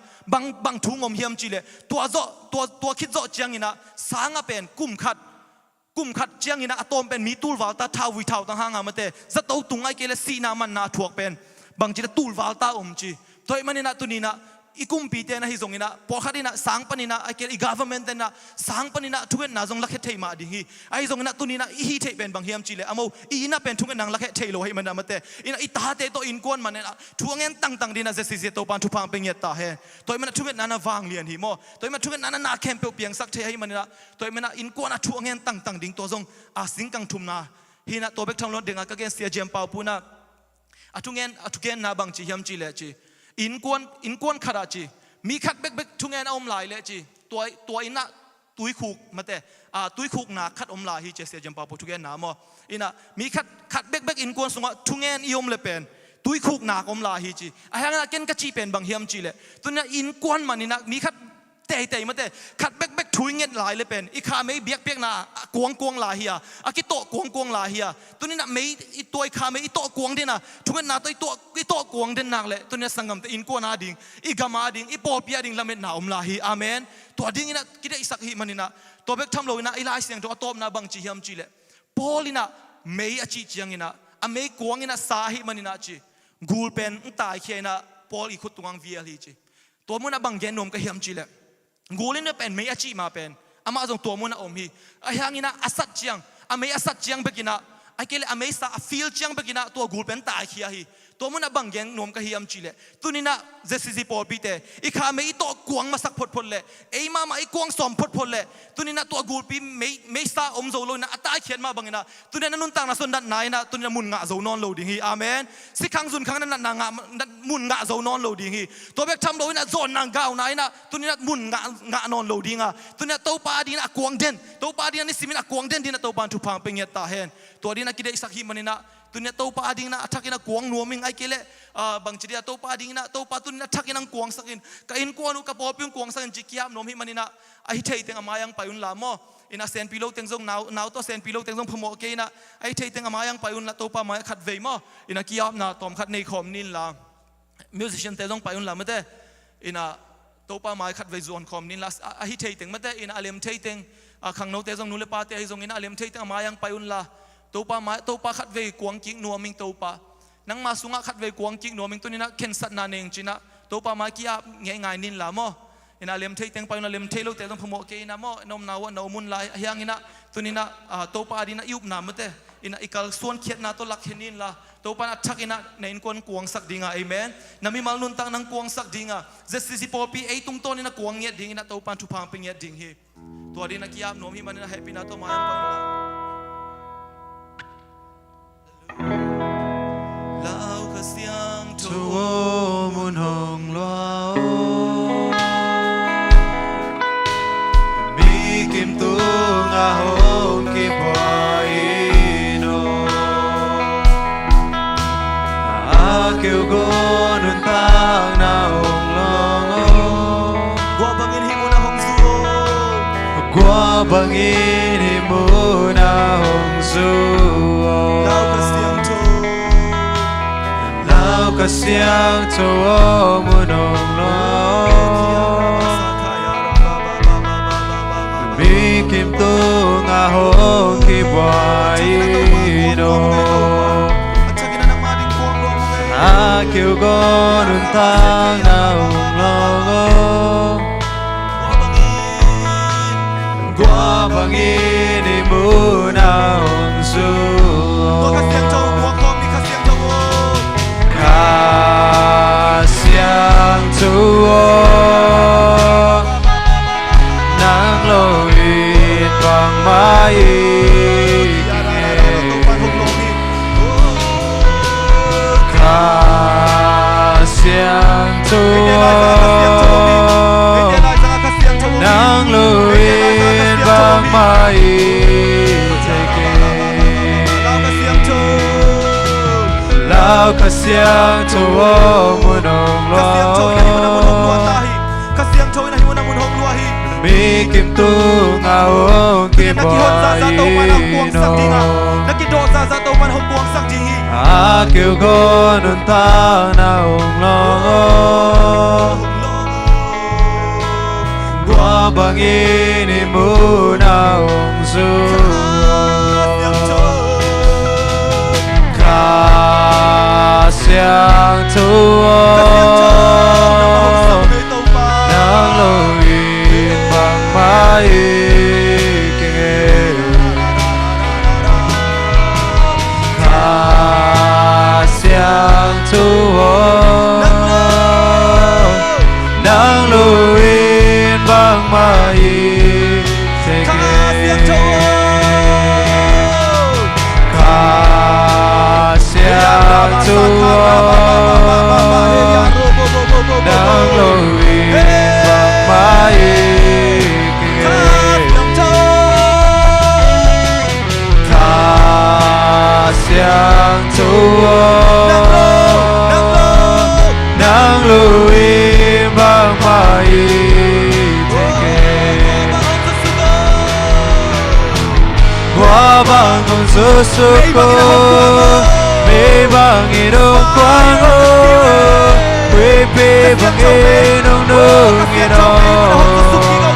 บางทุ่งอมเฮียมจีเลยตัวคิดโจจังอินะสังเป็นกุมขัดเจียงอินะอะตอมเป็นมีตูลวาลตาท้าวิท้าตั้งหางมาเตะจะโตตุงไอเกลสีนามันนาถวกเป็นบางจีตูลวาลตาอมจีถอยมันนี่นะตุนีนะอีกุมปีเตนะฮิซงอินะพอขัดอินะสังปนินะไอเกลอี government เตนะสังปนินะทุกนังจงลักเฮเทมาดิ่งฮีไอซงอินะตุนีนะอีฮีเทเป็นบางเฮียมจีเลยอะโมอีน่ะเป็นทุกนังลักเฮเทโลให้มันนะมาเตะอินะอีตาเตโตอินกวนมันเนี่ยทุกเงินตั้งดีนะเจสิเจโตปานทุพังเป็นเงตาเฮถอยมันทุกนังน่ะวางเลียนฮีโมถอยมันทุกนังน่ะนาเข้มเปียงสักเทให้มันนะถอยมันนะอินกวนน่ะทุกเงินตั้งดิ่งตัวจงสิงกังทุมนาฮีนะตัวเบกทำล้นเด้งก็เกณฑ์เสียเจียมเปาปูนะทุกเงินนาบางจีเฮียมจีเลยจีอินกวนขราจีมีขัดเบกทุกเงินอมลายเลยจีตัวอินนะตุยคุกมาเตะตุยคุกนาขัดอมลายฮีเจเสียจำปาปุทุกเงินนาโมอินะมีขัดเบกอินกวนสงว่าทุกเงินอิยมเลยเป็นตุยคุกนาอมลายฮีจีไอ้ยังนะเกณฑ์กจีเป็นบางเฮียมจีเลยตัวนี้อินกวนมันนี่นะมีขัดเตะมาเตะขัดเบกทุยเงินลายเลยเป็นอีขาไม่เบียกนากวงลายเฮียกิโตกวงลายเฮียตัวนี้นะไม่ตัวอีขาไม่อีโตกวงเดนะทุกเงินนาตัวอีโตกวงเดนนักเลยตัวนี้สังกัมแต่อินกวนนาดิ่งอีกามาดิ่งอีปอเปียดิ่งละเม็ดนาอมลายฮีอาเมนตัวดิ่งนะกิได้สักฮีมันนี่นะตัวเบกทำโลนะอีลายเสียงตัวตบนะบางจีเฮียมจีเลยพอลินะไม่อาชีจียงนะไม่กวงนะสาฮีมันนี่นะจีกูเป็นตายเขียนะพอลีขุดตวงเวียลีจีตัวมันนะบางเย็นนมก็เฮียมจีเลยกูเล่นเป็นไม่อาชีมาเป็นอามาจงตัวมันนะอมฮีไอ้ยังนี่นะอาศัดจียงไม่อาศัดจียงเบกินะไอ้เกลไม่สาฟิลจียงเบกินะตัวกูเป็นตายเขียฮีตัวมันนะบางเย็นนมก็เฮียมจีเลยตัวนี้นะเจสซี่พอปีเตอีข้าไม่ตัวกวงมาสักพดเลยไอ้มาไอ้กวงสอมพดเลยตัวนี้นะตัวกูปีไม่สาอมโซโลนะตายเขียนมาบางนะตัวนี้นะนุ่นต่างนะส่วนด้านไหนนะตัวนี้นะมุนงะโซนอนโลดิ่งฮีอาเมนสิครั้งสุนครั้งนั้นนางะมุนงะโซนอนโลดิ่งฮีตัวเบกทำโลนะโซนนางก้าวไหนนะตัวนี้นะมุนงะนอนโลดิ่งอ่ะตัวนี้ตัวปาดีนะกวงเด่นตัวปาดีนะนี่สิมินะกวงเด่นดีนะตัวปานทุพังเป็นเงตาเฮนตัวนี้นะกิเลสสักหิมันนี่นะตัวนี้ตัวปาดิ่งนะทักอินะกวงนัวมิงไอเกลบางจีเดียตัวปาดิ่งนะตัวปาตัวนี้นะทักอินังกวงสักอินก็อินกวนุกระปอพิงกวงสักอินจิกิยามนมหิมันนี่นะไอเทยเต็งอามายังไปอุนลามออินะเซนพิโลเต็งซงนาวตัวเซนพิโลเต็งซงพมอเกนะไอเทยเต็งอามายังไปอุนละตัวปามาขัดเวมออินะกิยามนะตอมขัดในคอมนินละมิวสิชันเต็งซงไปอุนละไม่ได้อินะตัวปามาขัดเวจวนคอมนินละไอเทยเต็งไม่ได้อินะอาเลมเทยเต็งขังโนเต็งซงนูเลปาเตยซงอินะอาเลมเทยเต็งอามายังไปอุนละ topa mai topa khat ve kuang king nuam ming topa nang ma sunga khat ve kuang king nuam ming tu ni na ken sat na neng china topa mai kia ngai ngai nin la mo ina lem thei teng pa na lem thei lo te tong phumo ke ina mo nom na wa no mun la hiang ina tu ni na topa dina yup na mate ina ikal suan khiat na to lak henin la topa na thak ina nein kon kuang sak dinga amen nami mal nun tang nang kuang sak dinga zesi popi ei tung ton ina kuang nge ding ina topa thu phang ping nge ding hi to adina kia nom hi manina happy na to mayam pang la lao ka siang to mun hong loa mi kim tu nga hong ki pai no a kêu go nun tang na hong long gua bangin hi mo na hong zu qua bangin hi mo na hong zu lao ka siang to lao ka siang to mun hong loa mi kim tu nga hong ki pai no a kêu go nun tang na hong long qua bangin ni mu na hong su ka siang tu nang lo in bang mai ka siang tu nang lo in bang mai lao ka siang tu mun hong loa mi kim tu nga hong ki pai no a kêu go nun tang na hong long qua bangin ni mu na hong su ka siang tu nang lo in bang mai ka siang tu nang lo in bang mai ka siang tu nang lo in bang mai ka siang tu nang lo in bang mai qua bang hong su su ko me bang i dong quang o we pe bang i dong nung i dong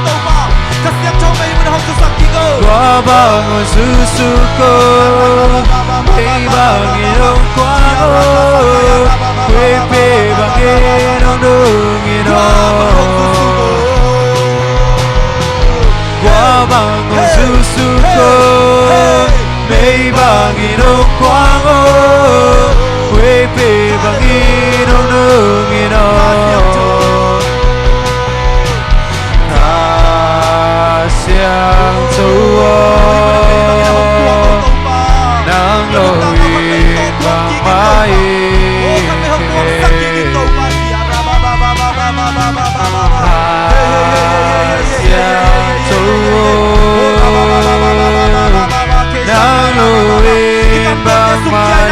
qua bang hong su su ko me bang i dong quang o we pe bang i dong nung i dong qua bang hong su su ko me bang i dong quang o we pe bang i dong nung i dong ka siang tu nang lo in bang mai siang tu nang lo in bang mai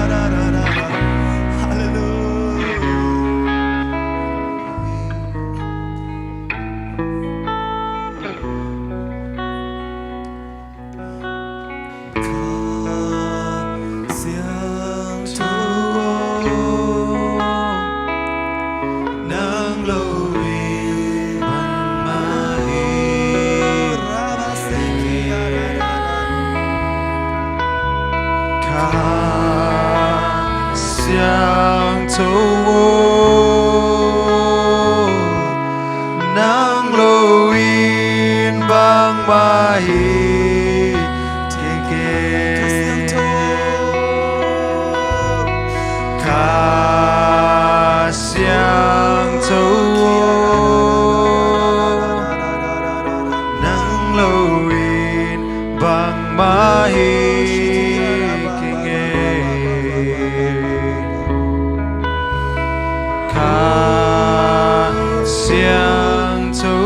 da da sang châu nang lo in bang mai ca sang châu nang lo in bang mai xiang châu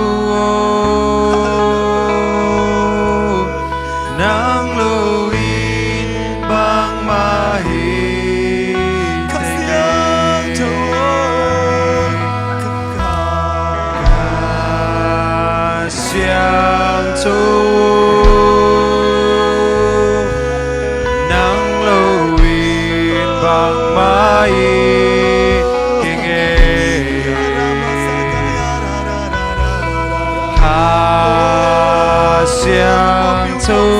nang lo in bang ma hi xiang châu xiang châu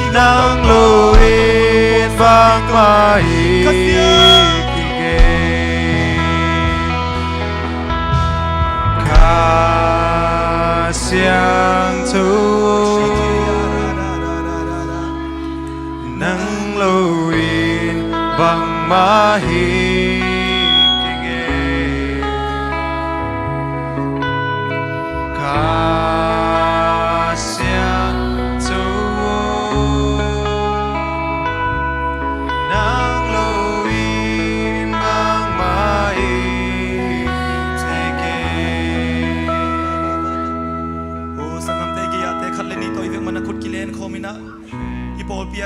nang lo in bang ma hi xiang châu nang lo in bang ma hi ca xiang châu nang lo in bang ma hi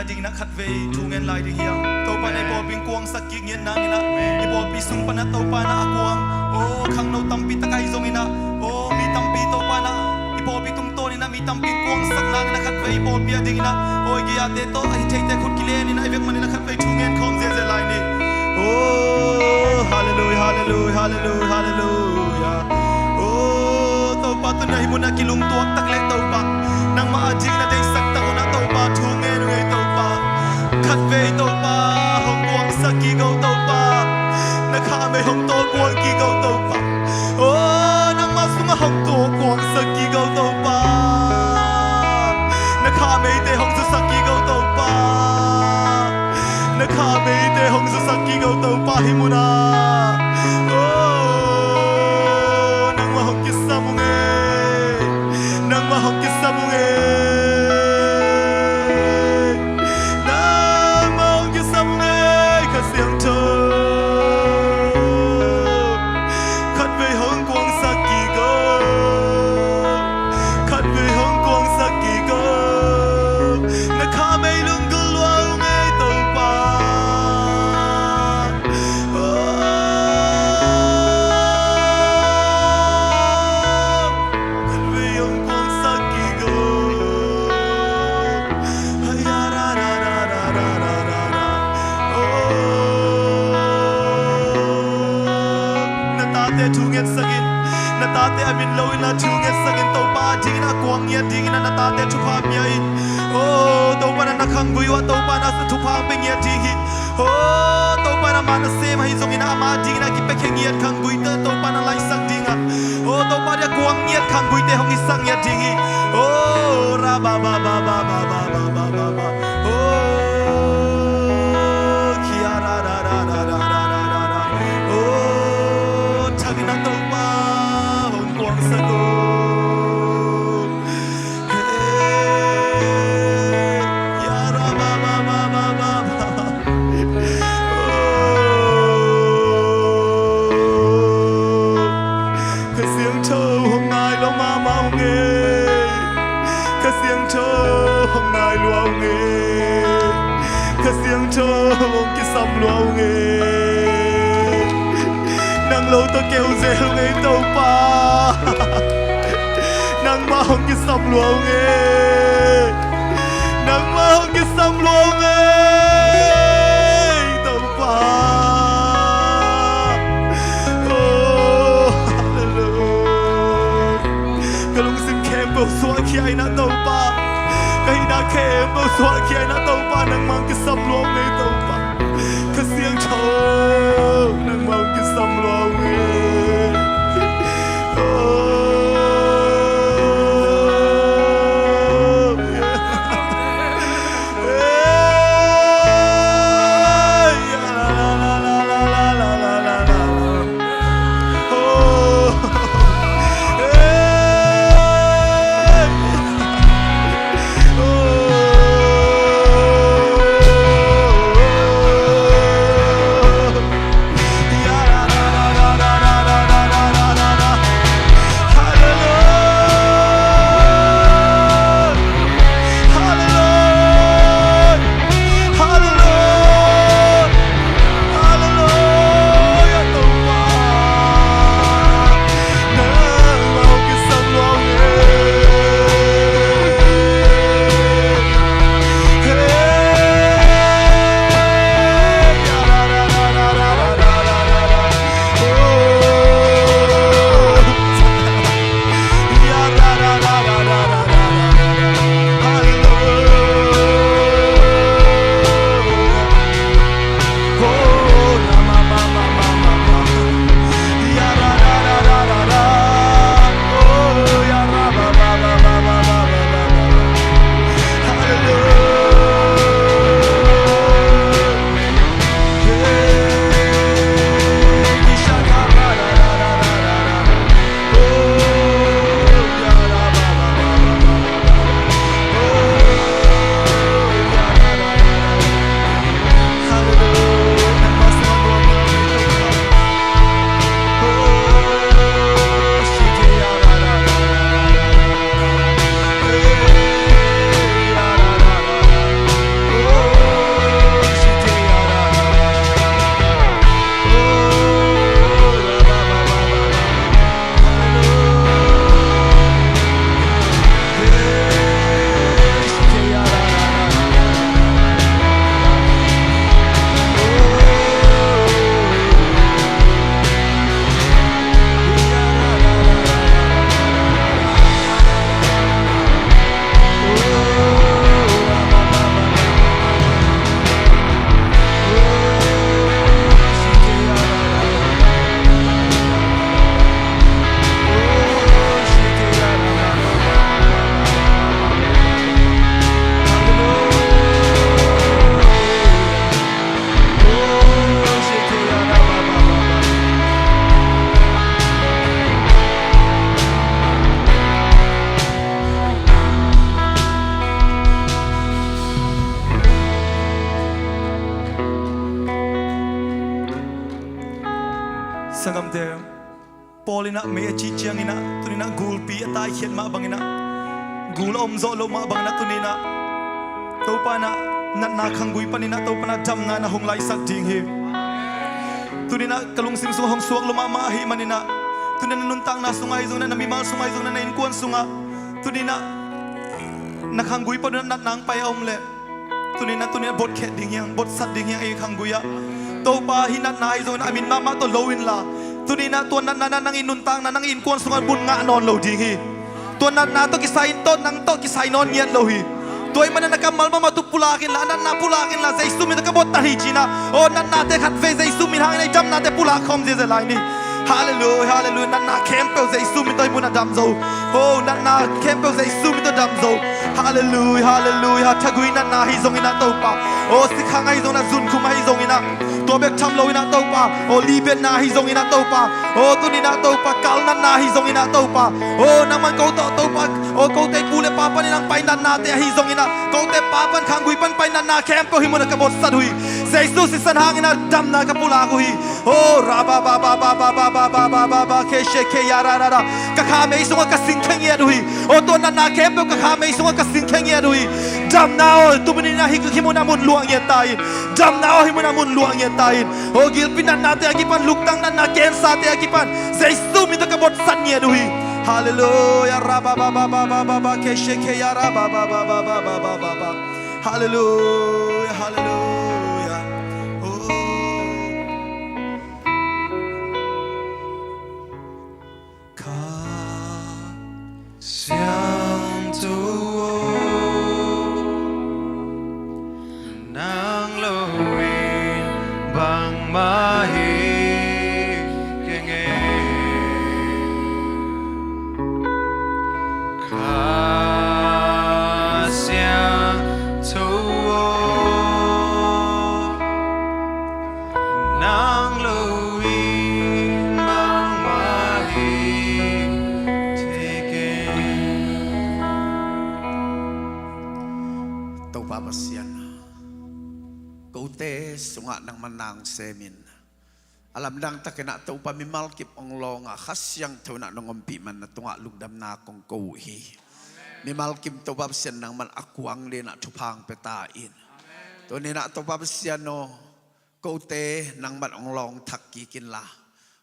ding na khat ve thungen lai ding hiang to pa nei bol ping kuang sak ki ngien nang ina i bol pi sung pa na to pa na akuang o khang no tam pi takai zong ina o mi tam pi to pa na i bol pi tung to ni na mi tam pi kuang sak nang na khat ve bol pi ding ina o gi ya te to ai thei te khut ki le ni na i vek man na khat ve thungen khom ze ze lai ni o hallelujah hallelujah hallelujah hallelujah o to pa tu na hi mun na kilung tuak tak le to pa nang ma jing na dei sak ta na to pa thungen ngai to khát về tàu pa hồng quang sa kỳ cầu tàu pa na khá mê hồng to quang kỳ cầu tàu pa ô nang ma sung hồng to quang sa kỳ cầu tàu pa na khá mê te hồng sa kỳ cầu tàu pa na khá mê te hồng sa kỳ cầu tàu pa hi muna ô nang ma hồng kisa munge nang ma hồng kisa munge tate amin lo ina thunget sagin to pa ding na kwang ya ding na tate thu pa mi ai o to pa na khang gui wa to pa na thu pa pe ngia ding hi o to pa na man se ma hi zong ina ma ding na ki pe kheng ngia khang gui te to pa na lai sak ding a o to pa ya kwang ngia khang gui te hong hi sang ya ding hi o ra ba ba ba ba ba ba ba ba ba ba o kia ra ra ra ra ra ra ra ra o thang na to sago ya ra ba ba ba ba ba cái tiếng thơ hôm nay lo ma mau nghe cái tiếng thơ hôm nay lo nghe cái tiếng thơ hôm kia sắm lo nghe nang lâu ta kêu rêu ngay tàu pa nang ma hong ki sam luang nghe nang ma hong ki sam luang nghe tàu pa oh hallelujah kalung sim kem bo suak khi ai na tàu pa kai na kem bo suak khi ai na tàu pa nang mang ki sam luang nghe sangam te Paulina me chichiang ina tunina gulpi atai khian ma bangina gul omzo lo ma bangna tunina topana na khangui panina topana jamna na honglai sak ding hi tunina kalung sim sung hong suak lo ma hi manina tunina nuntang na sungai zung na namimal sungai zung na in kuan sunga tunina na khangui pa na nang pai omle tunina bot khet ding yang bot sat ding yang ai khanguya topa hinat na hi zung na amin mama to lowin la tunina to na nang inuntang na nang in kuan sunga bun nga non lo ding hi to na to kisain to nang to kisai non yan lo hi toy man na kamal ma tu pulakin la na pulakin la jaisu mi ka bot tahi china o na te khat ve jaisu mi hang nei jam na te pula khom je je lai ni hallelujah hallelujah na campel jaisu mi toy muna dam zo o na campel jaisu mi to dam zo hallelujah hallelujah thagui na hi zong ina to pa o sikhang ai zong na zun khum ai zong ina to bek tham lo ina to pa o libet na hi zong ina to pa o tu ni na to pa kal na hi zong ina to pa o na man ko to pa o ko te pule pa pa ni nang pai na te hi zong ina ko te pa pan khang gui pan pai na camp ko hi mo na ka bot sat hui Jesus is san hang ina dam na ka pula ko hi o ra ba ba ba ba ba ba ba ba ba ba ke she ke ya ra ra ka kha me sung ka sing kheng ya hui o to na camp ka kha me sung ka sing kheng ya hui dam na o tu ni na hi ki mo na mun luang ya tai dam na o hi mo na mun luang ya tai o gil pin na te aki pan luktang na ken sa te aki pan Jesus mi to ka bot sat ya hui hallelujah ra ba ba ba ba ba ba ba ke she ke ya ra ba ba ba ba ba ba ba ba ba hallelujah hallelujah oh ka siang tu nang loin bang mahi sunga nang manang semin alam dang takena to pamimal kip onglonga khasyang thona nongompi man na tunga lungdam na kong ko hi mimal kim to babsian nang man akuang le na thupang petain to ni na to babsian no ko te nang man onglong thakki kin la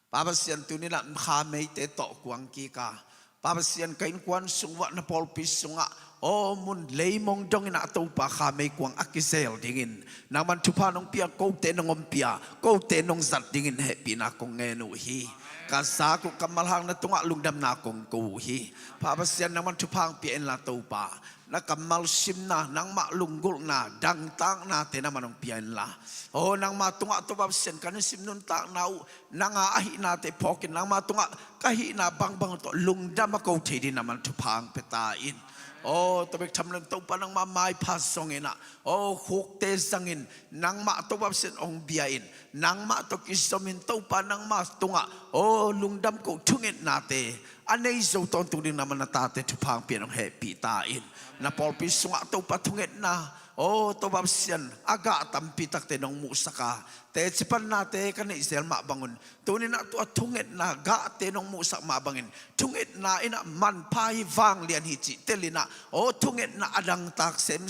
babsian tu ni na kha mei te to kuang ki ka babsian kain kwan sungwa na polpis sunga o mun leimong dong ina to pa kha mei kuang akisel dingin nang man thupa nong pia ko te nong pia ko te nong zat dingin he pina kong nge nu hi ka sa ku kamal hang na tunga lungdam na kong ko hi pa basian nang man thupang pia en la to pa na kamal sim na nang ma lunggul na dang tang na te na manong pia en la o nang ma tunga to basian kan sim nun ta nau nang a hi na te pokin nang ma tunga ka hi na bang bang to lungdam ko te din na man thupang petain oh tabek thamlang to pa nang mamay pasongina oh hukte sangin nang ma to babsen ong biain nang ma to kisomin to pa nang ma tunga oh lungdam ko tungit nate anay zo ton tuding naman natate tupang pinong happy tain na polpi sunga to pa tungit na oh to babsen aga tampitak te nong musaka te sipan nate kan isel ma bangun tunin na to tungit na ga te nong musak ma bangin tungit na ina man pai wang lian hichi telina o tungit na adang tak sem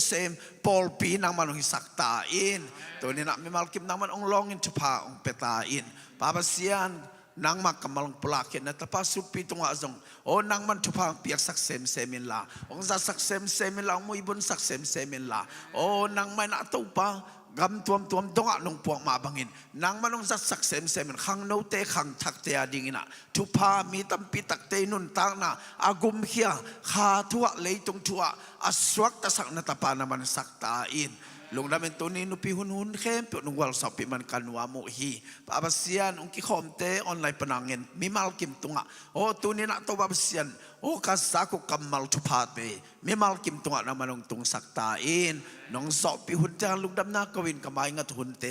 polpi nang manong hisaktain tunin na mimalkim nang man ong longin tupa ong petain babasian nang makamalong pulakin na tapasupi tunga azong o nang man tupang piyak saksem semin la ong za saksem semin la ong mo ibon saksem semin la o nang may natupa gam tuam donga nong puang mabangin nang manong sa saksem semen khang no te khang thak te adingina thupa mi tam pitak te nun tang na agum khia kha thuwa leitung thuwa aswak ta sak na tapa naman saktain lungdamen to ni nupi hun khem pe nung wal sapi man kanwa mo hi babasian ong ki khomte online panangin mimal kim tunga o to ni na to babasian o kasako kamal thupate mimal kim tunga naman ong tung saktain น้องสอบปีหุ่นจางลุงดำนากวินกำไมงัดหุ่นเต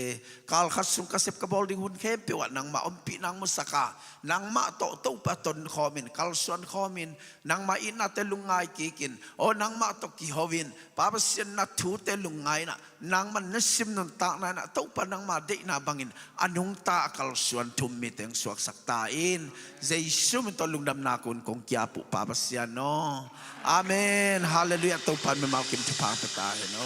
กาลขัดสุงกระเสบกระบอลดิหุ่นเข้มปีวัดนางมาอมปีนางมุสกานางมาโตโตปะตนคอมินกาลส่วนคอมินนางมาอินาเตลุงไงกีกินโอนางมาโตกิฮวินป้าเสียนนัดทูเตลุงไงนะนางมันนสิมนุนตานะนะโตปะนางมาเดนาบังอินอนุงตากาลส่วนทุมมิเตงสวกสักตาอินเจสุมิตลุงดำนากุนคงกียปุป้าเสียนโนอาเมนฮาเลลูยาโตปันเมมากิมจุพังตาเห็นโอ